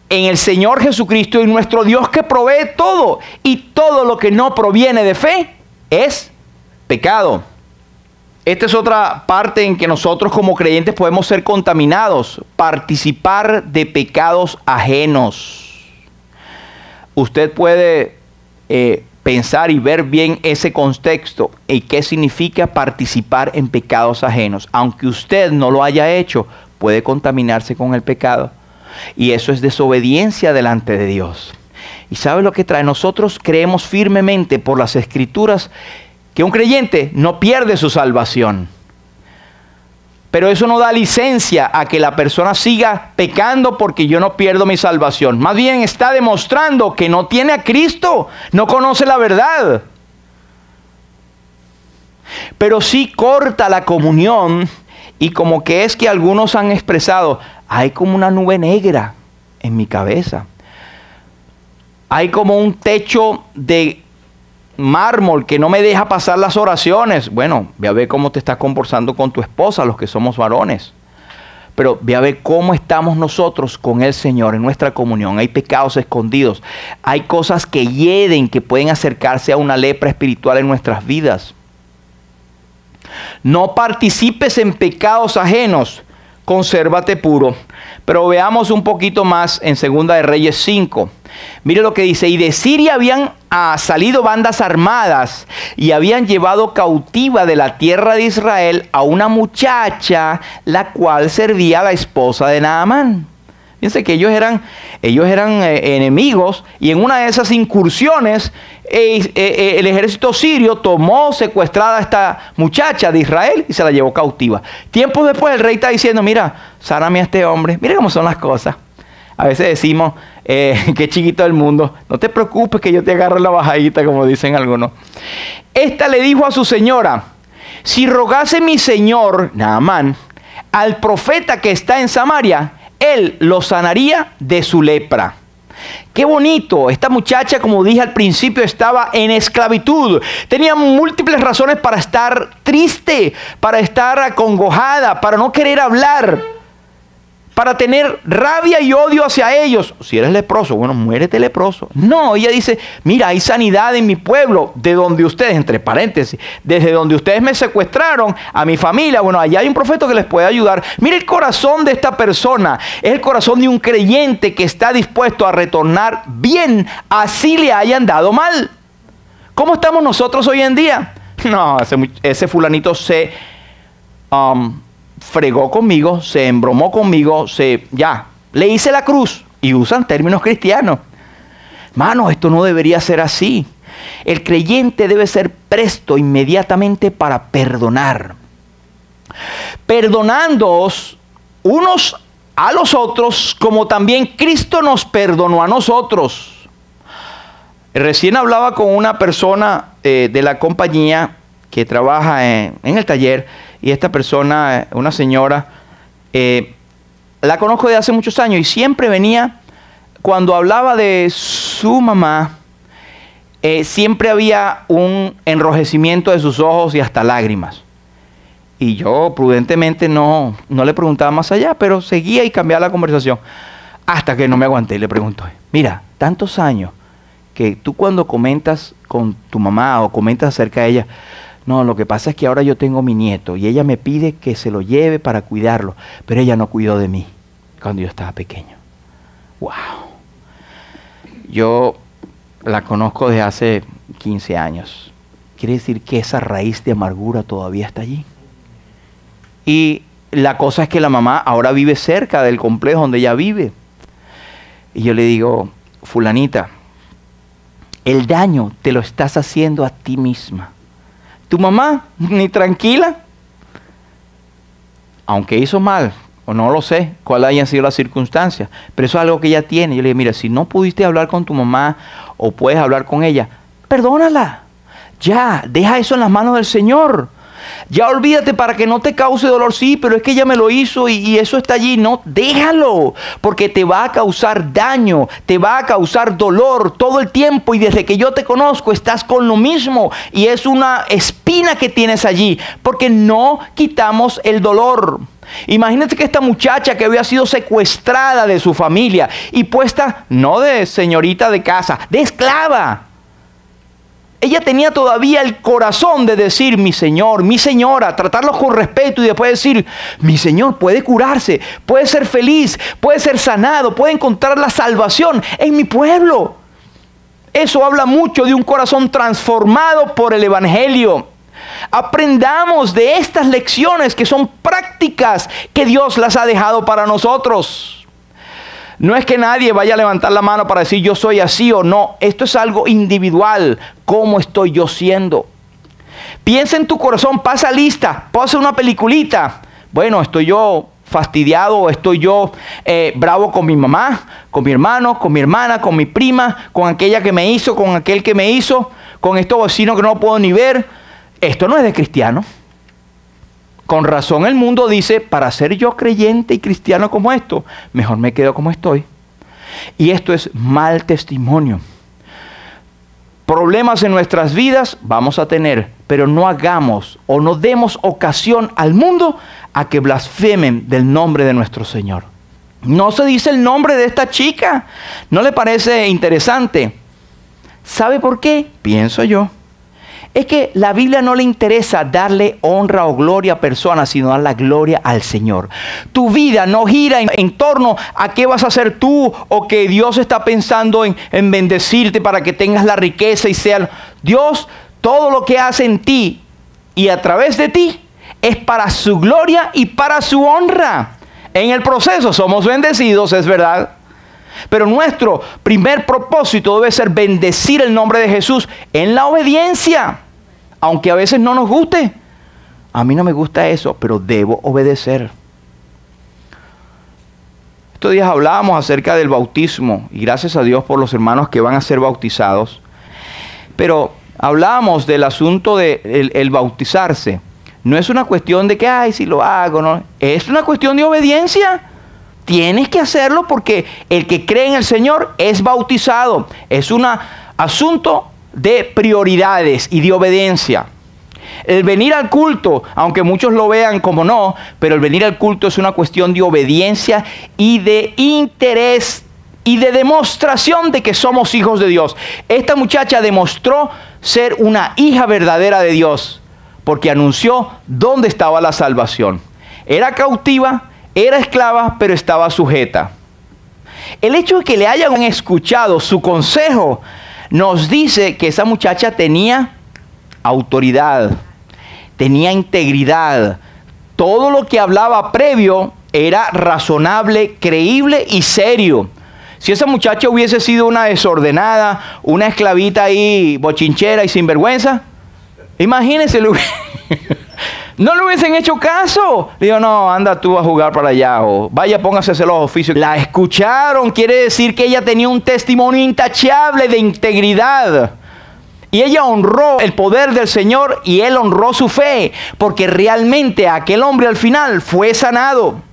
en el Señor Jesucristo y nuestro Dios que provee todo. Y todo lo que no proviene de fe es pecado. Esta es otra parte en que nosotros como creyentes podemos ser contaminados. Participar de pecados ajenos. Usted puede pensar y ver bien ese contexto y qué significa participar en pecados ajenos. Aunque usted no lo haya hecho, puede contaminarse con el pecado. Y eso es desobediencia delante de Dios. ¿Y sabe lo que trae? Nosotros creemos firmemente por las Escrituras que un creyente no pierde su salvación. Pero eso no da licencia a que la persona siga pecando porque yo no pierdo mi salvación. Más bien está demostrando que no tiene a Cristo, no conoce la verdad. Pero sí corta la comunión. Y como que es que algunos han expresado: hay como una nube negra en mi cabeza. Hay como un techo de mármol que no me deja pasar las oraciones. Bueno, ve a ver cómo te estás comportando con tu esposa, los que somos varones. Pero ve a ver cómo estamos nosotros con el Señor en nuestra comunión. Hay pecados escondidos. Hay cosas que hieden, que pueden acercarse a una lepra espiritual en nuestras vidas. No participes en pecados ajenos, consérvate puro. Pero veamos un poquito más en 2 de Reyes 5. Mire lo que dice: y de Siria habían salido bandas armadas y habían llevado cautiva de la tierra de Israel a una muchacha, la cual servía a la esposa de Naamán. Fíjense que ellos eran enemigos, y en una de esas incursiones el ejército sirio tomó secuestrada a esta muchacha de Israel y se la llevó cautiva. Tiempos después el rey está diciendo: mira, sáname a este hombre. Mira cómo son las cosas. A veces decimos: qué chiquito el mundo. No te preocupes que yo te agarro la bajadita, como dicen algunos. Esta le dijo a su señora: si rogase mi señor Naamán al profeta que está en Samaria, Él lo sanaría de su lepra. Qué bonito. Esta muchacha, como dije al principio, estaba en esclavitud. Tenía múltiples razones para estar triste, para estar acongojada, para no querer hablar, para tener rabia y odio hacia ellos. Si eres leproso, bueno, muérete leproso. No, ella dice, mira, hay sanidad en mi pueblo, de donde ustedes, entre paréntesis, desde donde ustedes me secuestraron, a mi familia, bueno, allá hay un profeta que les puede ayudar. Mira el corazón de esta persona, es el corazón de un creyente que está dispuesto a retornar bien, así le hayan dado mal. ¿Cómo estamos nosotros hoy en día? No, ese fulanito se fregó conmigo, se embromó conmigo, le hice la cruz, y usan términos cristianos. Hermano, esto no debería ser así. El creyente debe ser presto inmediatamente para perdonar, perdonándoos unos a los otros como también Cristo nos perdonó a nosotros. Recién hablaba con una persona de la compañía que trabaja en el taller. Y esta persona, una señora, la conozco de hace muchos años y siempre venía, cuando hablaba de su mamá, siempre había un enrojecimiento de sus ojos y hasta lágrimas. Y yo prudentemente no le preguntaba más allá, pero seguía y cambiaba la conversación. Hasta que no me aguanté y le pregunto, mira, tantos años que tú cuando comentas con tu mamá o comentas acerca de ella, no, lo que pasa es que ahora yo tengo mi nieto y ella me pide que se lo lleve para cuidarlo, pero ella no cuidó de mí cuando yo estaba pequeño. ¡Wow! Yo la conozco desde hace 15 años. Quiere decir que esa raíz de amargura todavía está allí. Y la cosa es que la mamá ahora vive cerca del complejo donde ella vive. Y yo le digo, fulanita, el daño te lo estás haciendo a ti misma. Tu mamá, ni tranquila, aunque hizo mal, o no lo sé, cuál hayan sido las circunstancias, pero eso es algo que ella tiene. Yo le digo, mira, si no pudiste hablar con tu mamá, o puedes hablar con ella, perdónala. Ya, deja eso en las manos del Señor. Ya olvídate para que no te cause dolor. Sí, pero es que ella me lo hizo y eso está allí. No, déjalo, porque te va a causar daño, te va a causar dolor todo el tiempo. Y desde que yo te conozco estás con lo mismo. Y es una espina que tienes allí, porque no quitamos el dolor. Imagínate que esta muchacha que había sido secuestrada de su familia y puesta, no de señorita de casa, de esclava. Ella tenía todavía el corazón de decir, mi señor, mi señora, tratarlos con respeto y después decir, mi señor puede curarse, puede ser feliz, puede ser sanado, puede encontrar la salvación en mi pueblo. Eso habla mucho de un corazón transformado por el Evangelio. Aprendamos de estas lecciones que son prácticas que Dios las ha dejado para nosotros. No es que nadie vaya a levantar la mano para decir yo soy así o no. Esto es algo individual. ¿Cómo estoy yo siendo? Piensa en tu corazón, pasa lista, pasa una peliculita. Bueno, estoy yo fastidiado, estoy yo bravo con mi mamá, con mi hermano, con mi hermana, con mi prima, con aquella que me hizo, con aquel que me hizo, con estos vecinos que no puedo ni ver. Esto no es de cristiano. Con razón el mundo dice, para ser yo creyente y cristiano como esto, mejor me quedo como estoy. Y esto es mal testimonio. Problemas en nuestras vidas vamos a tener, pero no hagamos o no demos ocasión al mundo a que blasfemen del nombre de nuestro Señor. No se dice el nombre de esta chica. ¿No le parece interesante? ¿Sabe por qué? Pienso yo. Es que la Biblia no le interesa darle honra o gloria a personas, sino dar la gloria al Señor. Tu vida no gira en torno a qué vas a hacer tú o que Dios está pensando en bendecirte para que tengas la riqueza y sea... Dios, todo lo que hace en ti y a través de ti es para su gloria y para su honra. En el proceso somos bendecidos, es verdad. Pero nuestro primer propósito debe ser bendecir el nombre de Jesús en la obediencia. Aunque a veces no nos guste. A mí no me gusta eso, pero debo obedecer. Estos días hablábamos acerca del bautismo. Y gracias a Dios por los hermanos que van a ser bautizados. Pero hablábamos del asunto de el bautizarse. No es una cuestión de que, ay, si lo hago, no. Es una cuestión de obediencia. Tienes que hacerlo porque el que cree en el Señor es bautizado. Es un asunto de prioridades y de obediencia. El venir al culto, aunque muchos lo vean como no, pero el venir al culto es una cuestión de obediencia y de interés y de demostración de que somos hijos de Dios. Esta muchacha demostró ser una hija verdadera de Dios porque anunció dónde estaba la salvación. Era cautiva, era esclava, pero estaba sujeta. El hecho de que le hayan escuchado su consejo nos dice que esa muchacha tenía autoridad, tenía integridad. Todo lo que hablaba previo era razonable, creíble y serio. Si esa muchacha hubiese sido una desordenada, una esclavita ahí bochinchera y sinvergüenza, imagínense, no le hubiesen hecho caso. Le digo, no, anda tú a jugar para allá, o vaya, póngase a hacer los oficios. La escucharon, quiere decir que ella tenía un testimonio intachable de integridad. Y ella honró el poder del Señor y él honró su fe, porque realmente aquel hombre al final fue sanado.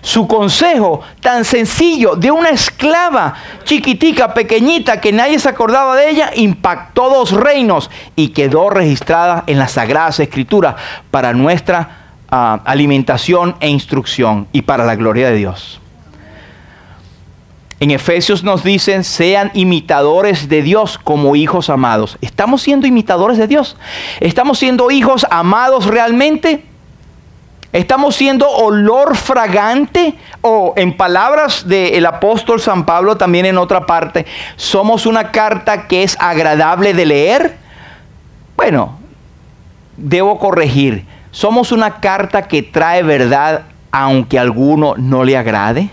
Su consejo tan sencillo de una esclava chiquitica, pequeñita, que nadie se acordaba de ella, impactó 2 reinos y quedó registrada en las Sagradas Escrituras para nuestra alimentación e instrucción y para la gloria de Dios. En Efesios nos dicen, sean imitadores de Dios como hijos amados. ¿Estamos siendo imitadores de Dios? ¿Estamos siendo hijos amados realmente? ¿Estamos siendo olor fragante? O en palabras del apóstol San Pablo, también en otra parte, ¿somos una carta que es agradable de leer? Bueno, debo corregir. ¿Somos una carta que trae verdad aunque a alguno no le agrade?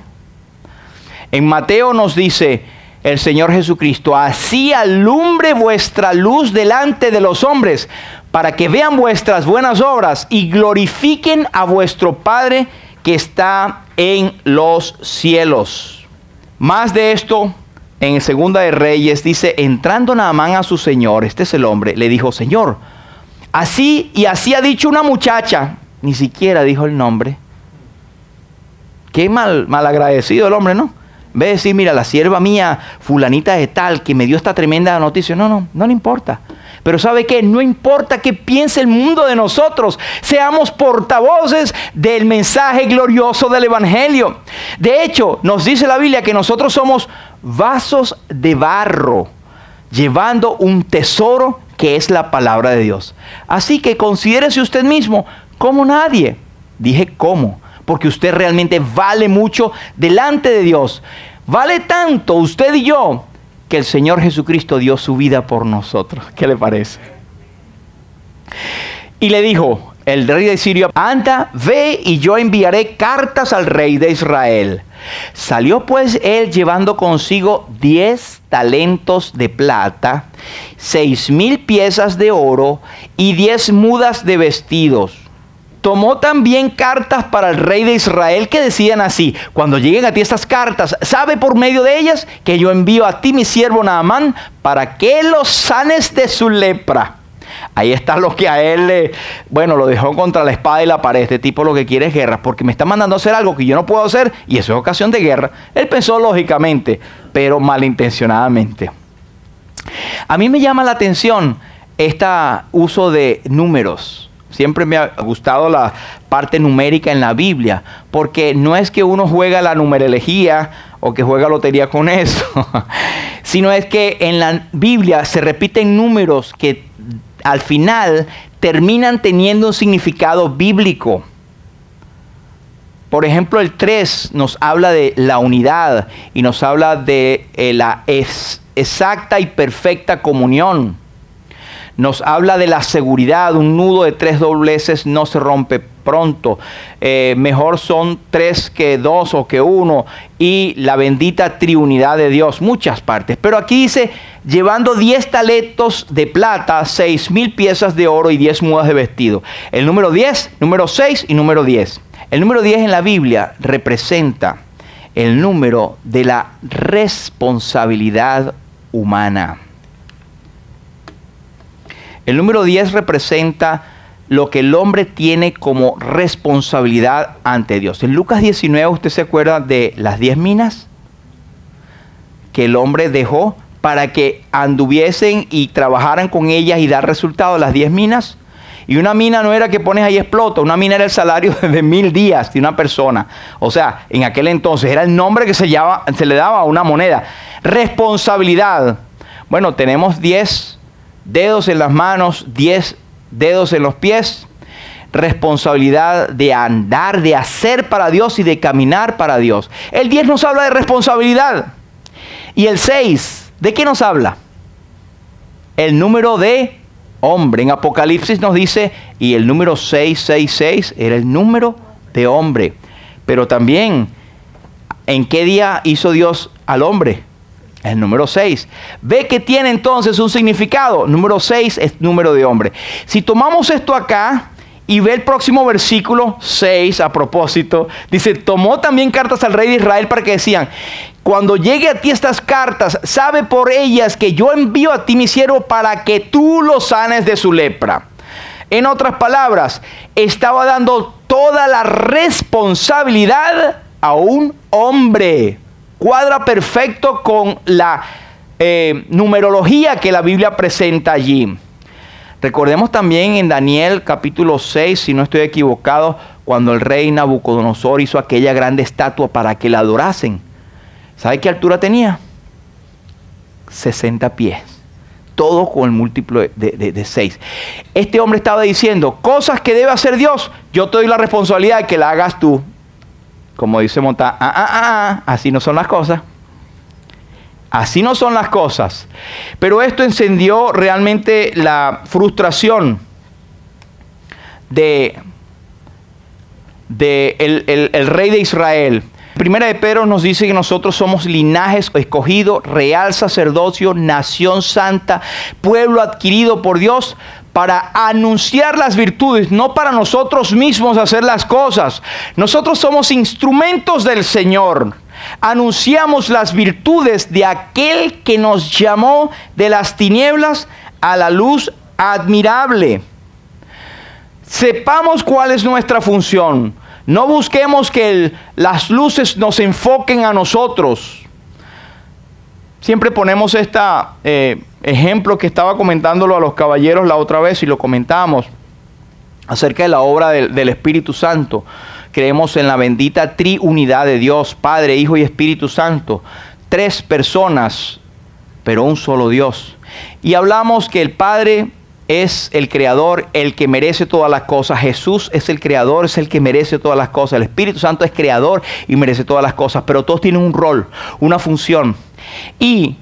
En Mateo nos dice el Señor Jesucristo, así alumbre vuestra luz delante de los hombres, para que vean vuestras buenas obras y glorifiquen a vuestro Padre que está en los cielos. Más de esto, en Segunda de Reyes dice, entrando Naamán a su señor, este es el hombre, le dijo, Señor, así y así ha dicho una muchacha, ni siquiera dijo el nombre. Qué mal agradecido el hombre, ¿no? En vez de decir, mira, la sierva mía, fulanita de tal, que me dio esta tremenda noticia. No le importa. Pero ¿sabe qué? No importa qué piense el mundo de nosotros. Seamos portavoces del mensaje glorioso del Evangelio. De hecho, nos dice la Biblia que nosotros somos vasos de barro, llevando un tesoro que es la palabra de Dios. Así que considérese usted mismo como nadie. Dije cómo, porque usted realmente vale mucho delante de Dios. Vale tanto usted y yo, que el Señor Jesucristo dio su vida por nosotros. ¿Qué le parece? Y le dijo el rey de Siria, anda, ve y yo enviaré cartas al rey de Israel. Salió pues él llevando consigo 10 talentos de plata, 6,000 piezas de oro y 10 mudas de vestidos. Tomó también cartas para el rey de Israel que decían así, cuando lleguen a ti estas cartas, sabe por medio de ellas que yo envío a ti mi siervo Naamán para que los sanes de su lepra. Ahí está lo que a él lo dejó contra la espada y la pared. Este tipo lo que quiere es guerra, porque me está mandando a hacer algo que yo no puedo hacer y eso es ocasión de guerra. Él pensó lógicamente, pero malintencionadamente. A mí me llama la atención este uso de números. Siempre me ha gustado la parte numérica en la Biblia, porque no es que uno juega la numerología o que juega lotería con eso, sino es que en la Biblia se repiten números que al final terminan teniendo un significado bíblico. Por ejemplo, el 3 nos habla de la unidad y nos habla de la exacta y perfecta comunión. Nos habla de la seguridad, un nudo de 3 dobleces no se rompe pronto. Mejor son 3 que 2 o que 1. Y la bendita triunidad de Dios, muchas partes. Pero aquí dice, llevando 10 talentos de plata, 6,000 piezas de oro y 10 mudas de vestido. El número 10, número 6 y número 10. El número 10 en la Biblia representa el número de la responsabilidad humana. El número 10 representa lo que el hombre tiene como responsabilidad ante Dios. En Lucas 19, ¿usted se acuerda de las 10 minas que el hombre dejó para que anduviesen y trabajaran con ellas y dar resultados? Las 10 minas. Y una mina no era que pones ahí y explota, una mina era el salario de 1000 días de una persona. O sea, en aquel entonces era el nombre que se le daba a una moneda. Responsabilidad. Bueno, tenemos 10 dedos en las manos, 10 dedos en los pies. Responsabilidad de andar, de hacer para Dios y de caminar para Dios. El 10 nos habla de responsabilidad. Y el 6, ¿de qué nos habla? El número de hombre. En Apocalipsis nos dice, y el número 666 era el número de hombre. Pero también, ¿en qué día hizo Dios al hombre? El número 6. Ve que tiene entonces un significado. Número 6 es número de hombre. Si tomamos esto acá y ve el próximo versículo 6, a propósito, dice, tomó también cartas al rey de Israel para que decían, cuando llegue a ti estas cartas, sabe por ellas que yo envío a ti mi siervo para que tú lo sanes de su lepra. En otras palabras, estaba dando toda la responsabilidad a un hombre. Cuadra perfecto con la numerología que la Biblia presenta allí. Recordemos también en Daniel capítulo 6, si no estoy equivocado, cuando el rey Nabucodonosor hizo aquella grande estatua para que la adorasen. ¿Sabe qué altura tenía? 60 pies. Todo con el múltiplo de 6. Este hombre estaba diciendo, cosas que debe hacer Dios, yo te doy la responsabilidad de que la hagas tú. Como dice Montá, así no son las cosas. Así no son las cosas. Pero esto encendió realmente la frustración el rey de Israel. Primera de Pedro nos dice que nosotros somos linaje escogido, real sacerdocio, nación santa, pueblo adquirido por Dios, para anunciar las virtudes, no para nosotros mismos hacer las cosas. Nosotros somos instrumentos del Señor. Anunciamos las virtudes de aquel que nos llamó de las tinieblas a la luz admirable. Sepamos cuál es nuestra función. No busquemos que las luces nos enfoquen a nosotros. Siempre ponemos este ejemplo que estaba comentándolo a los caballeros la otra vez y lo comentamos acerca de la obra del Espíritu Santo. Creemos en la bendita triunidad de Dios, Padre, Hijo y Espíritu Santo. 3 personas, pero un solo Dios. Y hablamos que el Padre es el creador, el que merece todas las cosas. Jesús es el creador, es el que merece todas las cosas. El Espíritu Santo es creador y merece todas las cosas. Pero todos tienen un rol, una función. Y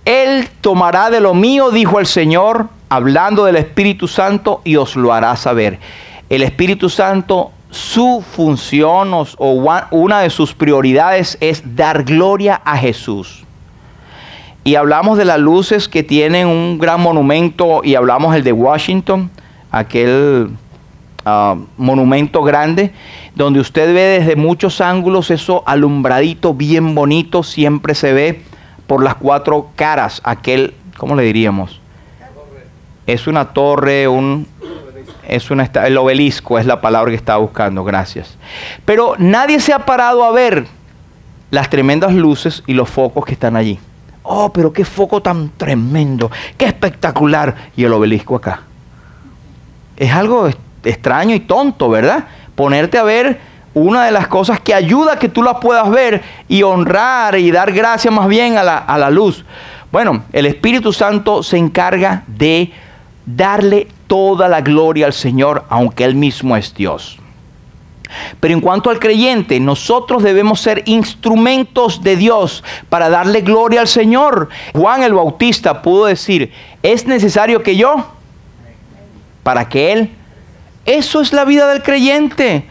Él tomará de lo mío, dijo el Señor, hablando del Espíritu Santo, y os lo hará saber. El Espíritu Santo, su función o una de sus prioridades es dar gloria a Jesús. Y hablamos de las luces que tienen un gran monumento, y hablamos el de Washington, aquel monumento grande, donde usted ve desde muchos ángulos eso alumbradito, bien bonito, siempre se ve por las 4 caras, aquel, ¿cómo le diríamos? Es una torre, el obelisco es la palabra que estaba buscando, gracias. Pero nadie se ha parado a ver las tremendas luces y los focos que están allí. Oh, pero qué foco tan tremendo, qué espectacular. Y el obelisco acá. Es algo extraño y tonto, ¿verdad? Ponerte a ver una de las cosas que ayuda a que tú las puedas ver y honrar y dar gracias más bien a la luz. Bueno, el Espíritu Santo se encarga de darle toda la gloria al Señor, aunque Él mismo es Dios. Pero en cuanto al creyente, nosotros debemos ser instrumentos de Dios para darle gloria al Señor. Juan el Bautista pudo decir, es necesario que yo, para que Él. Eso es la vida del creyente.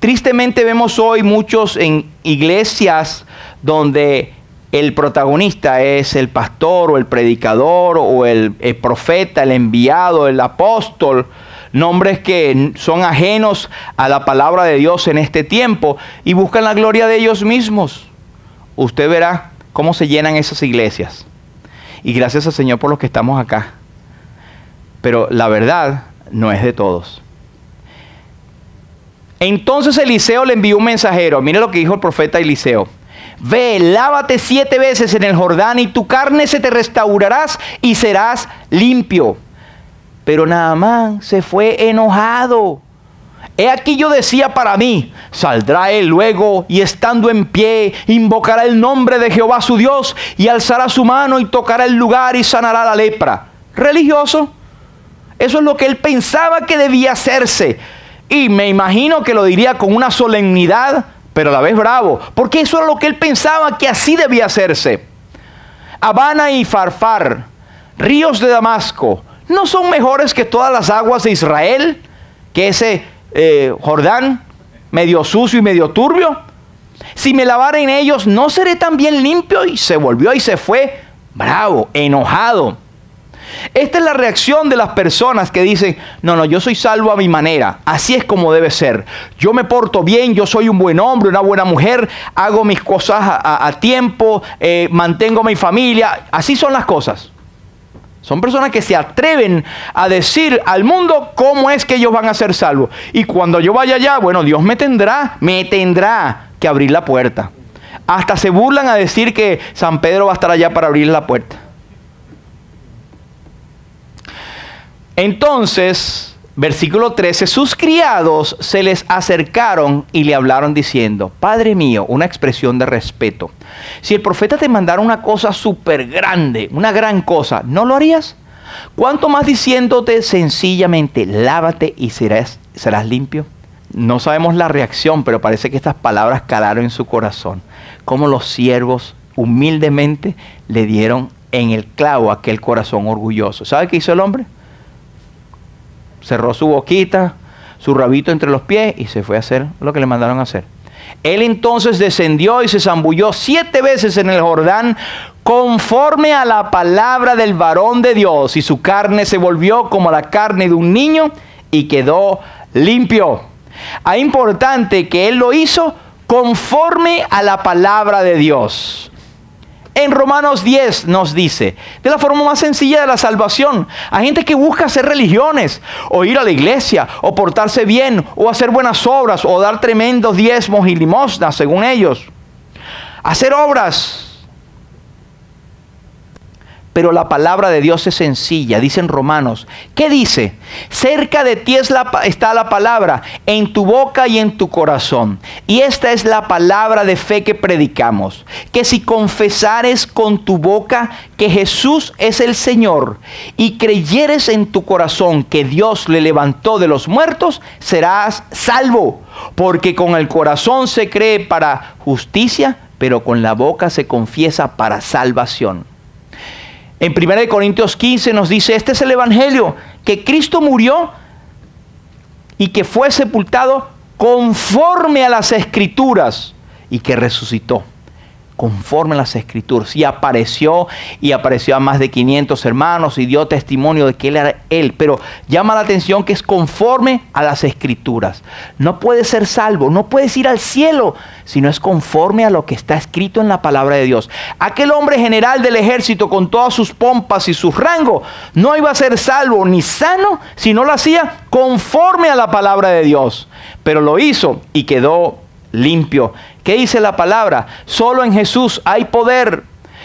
Tristemente vemos hoy muchos en iglesias donde el protagonista es el pastor o el predicador o el profeta, el enviado, el apóstol. Nombres que son ajenos a la palabra de Dios en este tiempo y buscan la gloria de ellos mismos. Usted verá cómo se llenan esas iglesias. Y gracias al Señor por los que estamos acá. Pero la verdad, no es de todos. Entonces Eliseo le envió un mensajero. Mire lo que dijo el profeta Eliseo. Ve, lávate 7 veces en el Jordán y tu carne se te restaurarás y serás limpio. Pero Naamán se fue enojado. He aquí yo decía para mí, saldrá él luego y estando en pie, invocará el nombre de Jehová su Dios y alzará su mano y tocará el lugar y sanará la lepra. Religioso. Eso es lo que él pensaba que debía hacerse. Y me imagino que lo diría con una solemnidad, pero a la vez bravo, porque eso era lo que él pensaba que así debía hacerse. Abana y Farfar, ríos de Damasco, ¿no son mejores que todas las aguas de Israel? Que ese Jordán, medio sucio y medio turbio. Si me lavare en ellos, ¿no seré también limpio? Y se volvió y se fue bravo, enojado. Esta es la reacción de las personas que dicen, no, yo soy salvo a mi manera, así es como debe ser. Yo me porto bien, yo soy un buen hombre, una buena mujer, hago mis cosas a tiempo, mantengo a mi familia, así son las cosas. Son personas que se atreven a decir al mundo cómo es que ellos van a ser salvos. Y cuando yo vaya allá, bueno, Dios me tendrá que abrir la puerta. Hasta se burlan a decir que San Pedro va a estar allá para abrir la puerta. Entonces, versículo 13, sus criados se les acercaron y le hablaron diciendo, Padre mío, una expresión de respeto. Si el profeta te mandara una cosa súper grande, una gran cosa, ¿no lo harías? ¿Cuánto más diciéndote sencillamente, lávate y serás limpio? No sabemos la reacción, pero parece que estas palabras calaron en su corazón. Como los siervos humildemente le dieron en el clavo a aquel corazón orgulloso. ¿Sabe qué hizo el hombre? Cerró su boquita, su rabito entre los pies y se fue a hacer lo que le mandaron a hacer. Él entonces descendió y se zambulló 7 veces en el Jordán conforme a la palabra del varón de Dios, y su carne se volvió como la carne de un niño y quedó limpio. Es importante que él lo hizo conforme a la palabra de Dios. En Romanos 10 nos dice, de la forma más sencilla de la salvación, hay gente que busca hacer religiones, o ir a la iglesia, o portarse bien, o hacer buenas obras, o dar tremendos diezmos y limosnas, según ellos. Hacer obras. Pero la palabra de Dios es sencilla, dice en Romanos. ¿Qué dice? Cerca de ti está la palabra, en tu boca y en tu corazón. Y esta es la palabra de fe que predicamos. Que si confesares con tu boca que Jesús es el Señor, y creyeres en tu corazón que Dios le levantó de los muertos, serás salvo. Porque con el corazón se cree para justicia, pero con la boca se confiesa para salvación. En 1 Corintios 15 nos dice, este es el evangelio, que Cristo murió y que fue sepultado conforme a las Escrituras y que resucitó conforme a las Escrituras. Y apareció a más de 500 hermanos y dio testimonio de que Él era Él. Pero llama la atención que es conforme a las Escrituras. No puedes ser salvo, no puedes ir al cielo, si no es conforme a lo que está escrito en la palabra de Dios. Aquel hombre general del ejército con todas sus pompas y sus rangos no iba a ser salvo ni sano si no lo hacía conforme a la palabra de Dios. Pero lo hizo y quedó limpio. ¿Qué dice la palabra? Solo en Jesús hay poder.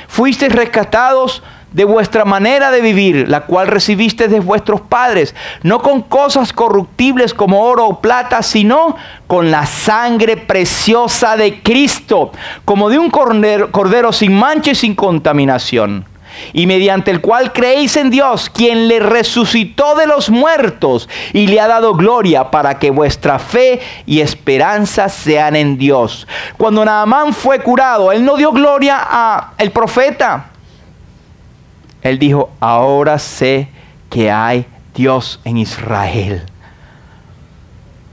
Fuisteis rescatados de vuestra manera de vivir, la cual recibisteis de vuestros padres, no con cosas corruptibles como oro o plata, sino con la sangre preciosa de Cristo, como de un cordero sin mancha y sin contaminación, y mediante el cual creéis en Dios, quien le resucitó de los muertos y le ha dado gloria, para que vuestra fe y esperanza sean en Dios. Cuando Naamán fue curado, él no dio gloria al profeta. Él dijo, ahora sé que hay Dios en Israel.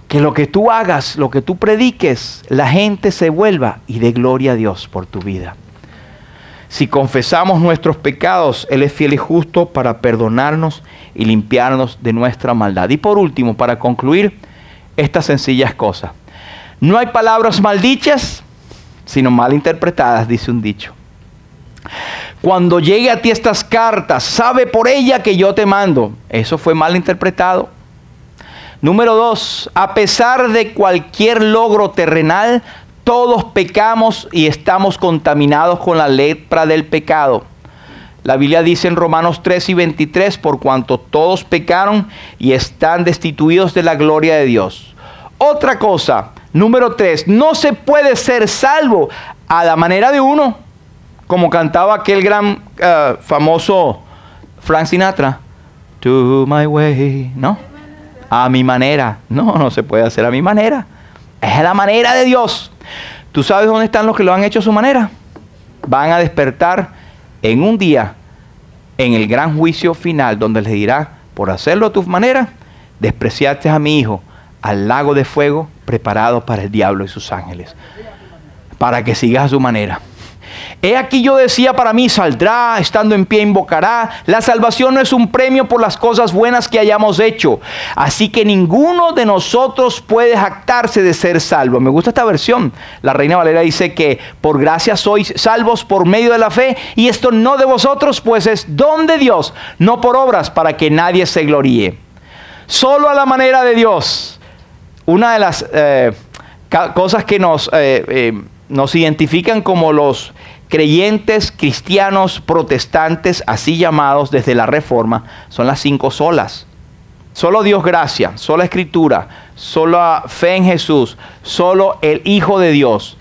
Que lo que tú hagas, lo que tú prediques, la gente se vuelva y dé gloria a Dios por tu vida. Si confesamos nuestros pecados, Él es fiel y justo para perdonarnos y limpiarnos de nuestra maldad. Y por último, para concluir, estas sencillas cosas. No hay palabras maldichas, sino mal interpretadas, dice un dicho. Cuando llegue a ti estas cartas, sabe por ella que yo te mando. Eso fue mal interpretado. Número 2, a pesar de cualquier logro terrenal, todos pecamos y estamos contaminados con la lepra del pecado. La Biblia dice en Romanos 3 y 23, por cuanto todos pecaron y están destituidos de la gloria de Dios. Otra cosa, número 3, no se puede ser salvo a la manera de uno, como cantaba aquel gran famoso Frank Sinatra, to my way, ¿no? A mi manera. No, no se puede hacer a mi manera. Es a la manera de Dios. ¿Tú sabes dónde están los que lo han hecho a su manera? Van a despertar en un día, en el gran juicio final, donde les dirá, por hacerlo a tu manera, despreciaste a mi hijo, al lago de fuego preparado para el diablo y sus ángeles, para que sigas a su manera. He aquí yo decía para mí, saldrá, estando en pie invocará. La salvación no es un premio por las cosas buenas que hayamos hecho. Así que ninguno de nosotros puede jactarse de ser salvo. Me gusta esta versión. La Reina Valera dice que por gracia sois salvos por medio de la fe. Y esto no de vosotros, pues es don de Dios, no por obras, para que nadie se gloríe. Solo a la manera de Dios. Una de las cosas que nos identifican como los creyentes cristianos protestantes, así llamados desde la Reforma, son las 5 solas. Solo Dios gracia, sola Escritura, sola fe en Jesús, solo el Hijo de Dios.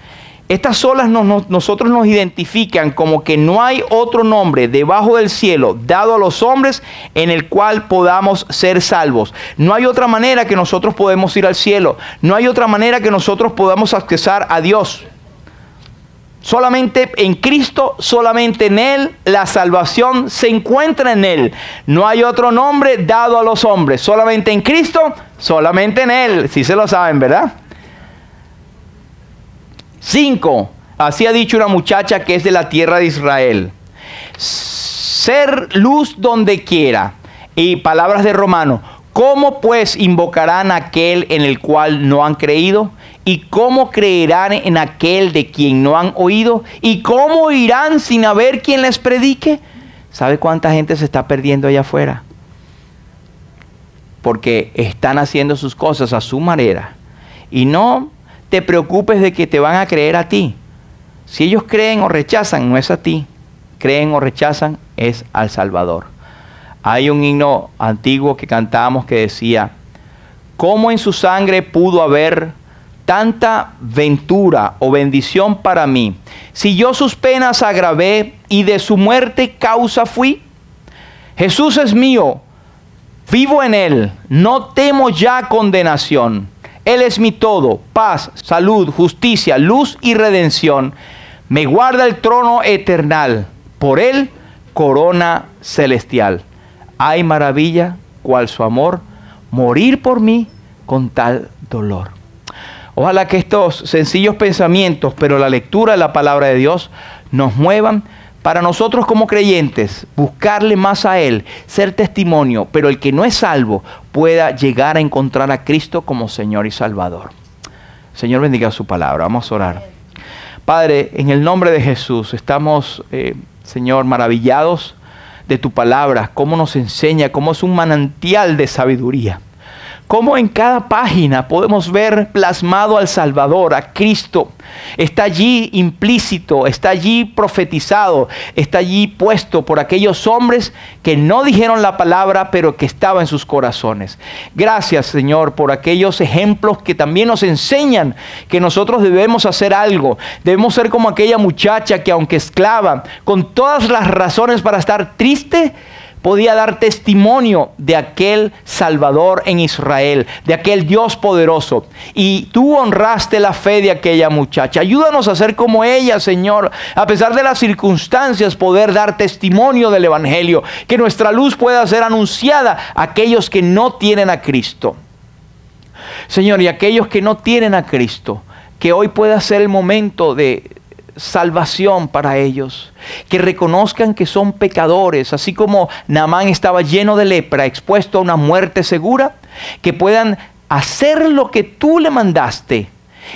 Estas solas nosotros nos identifican como que no hay otro nombre debajo del cielo dado a los hombres en el cual podamos ser salvos. No hay otra manera que nosotros podemos ir al cielo. No hay otra manera que nosotros podamos accesar a Dios. Solamente en Cristo, solamente en Él, la salvación se encuentra en Él. No hay otro nombre dado a los hombres. Solamente en Cristo, solamente en Él. Si se lo saben, ¿verdad? 5. Así ha dicho una muchacha que es de la tierra de Israel. Ser luz donde quiera. Y palabras de Romano. ¿Cómo pues invocarán a aquel en el cual no han creído? ¿Y cómo creerán en aquel de quien no han oído? ¿Y cómo irán sin haber quien les predique? ¿Sabe cuánta gente se está perdiendo allá afuera? Porque están haciendo sus cosas a su manera. Y no te preocupes de que te van a creer a ti. Si ellos creen o rechazan, no es a ti. Creen o rechazan, es al Salvador. Hay un himno antiguo que cantábamos que decía, ¿cómo en su sangre pudo haber tanta ventura o bendición para mí? Si yo sus penas agravé y de su muerte causa fui. Jesús es mío, vivo en Él, no temo ya condenación. Él es mi todo, paz, salud, justicia, luz y redención. Me guarda el trono eternal, por Él corona celestial. Hay maravilla, cual su amor, morir por mí con tal dolor. Ojalá que estos sencillos pensamientos, pero la lectura de la palabra de Dios, nos muevan para nosotros como creyentes, buscarle más a Él, ser testimonio, pero el que no es salvo pueda llegar a encontrar a Cristo como Señor y Salvador. Señor, bendiga su palabra. Vamos a orar. Padre, en el nombre de Jesús, estamos, Señor, maravillados de tu palabra, cómo nos enseña, cómo es un manantial de sabiduría. Cómo en cada página podemos ver plasmado al Salvador, a Cristo. Está allí implícito, está allí profetizado, está allí puesto por aquellos hombres que no dijeron la palabra, pero que estaba en sus corazones. Gracias, Señor, por aquellos ejemplos que también nos enseñan que nosotros debemos hacer algo. Debemos ser como aquella muchacha que, aunque esclava, con todas las razones para estar triste, podía dar testimonio de aquel Salvador en Israel, de aquel Dios poderoso. Y tú honraste la fe de aquella muchacha. Ayúdanos a ser como ella, Señor. A pesar de las circunstancias, poder dar testimonio del Evangelio. Que nuestra luz pueda ser anunciada a aquellos que no tienen a Cristo. Señor, y aquellos que no tienen a Cristo, que hoy pueda ser el momento de salvación para ellos, que reconozcan que son pecadores, así como Naamán estaba lleno de lepra, expuesto a una muerte segura, que puedan hacer lo que tú le mandaste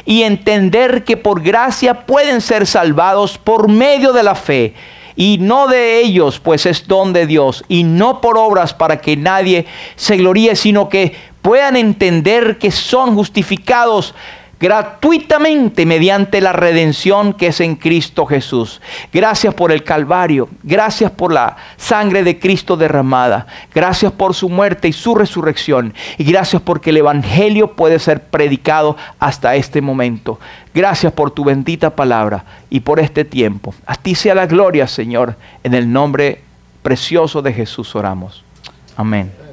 y entender que por gracia pueden ser salvados por medio de la fe, y no de ellos, pues es don de Dios, y no por obras para que nadie se gloríe, sino que puedan entender que son justificados gratuitamente mediante la redención que es en Cristo Jesús. Gracias por el Calvario, gracias por la sangre de Cristo derramada, gracias por su muerte y su resurrección, y gracias porque el Evangelio puede ser predicado hasta este momento. Gracias por tu bendita palabra y por este tiempo. A ti sea la gloria, Señor, en el nombre precioso de Jesús oramos. Amén.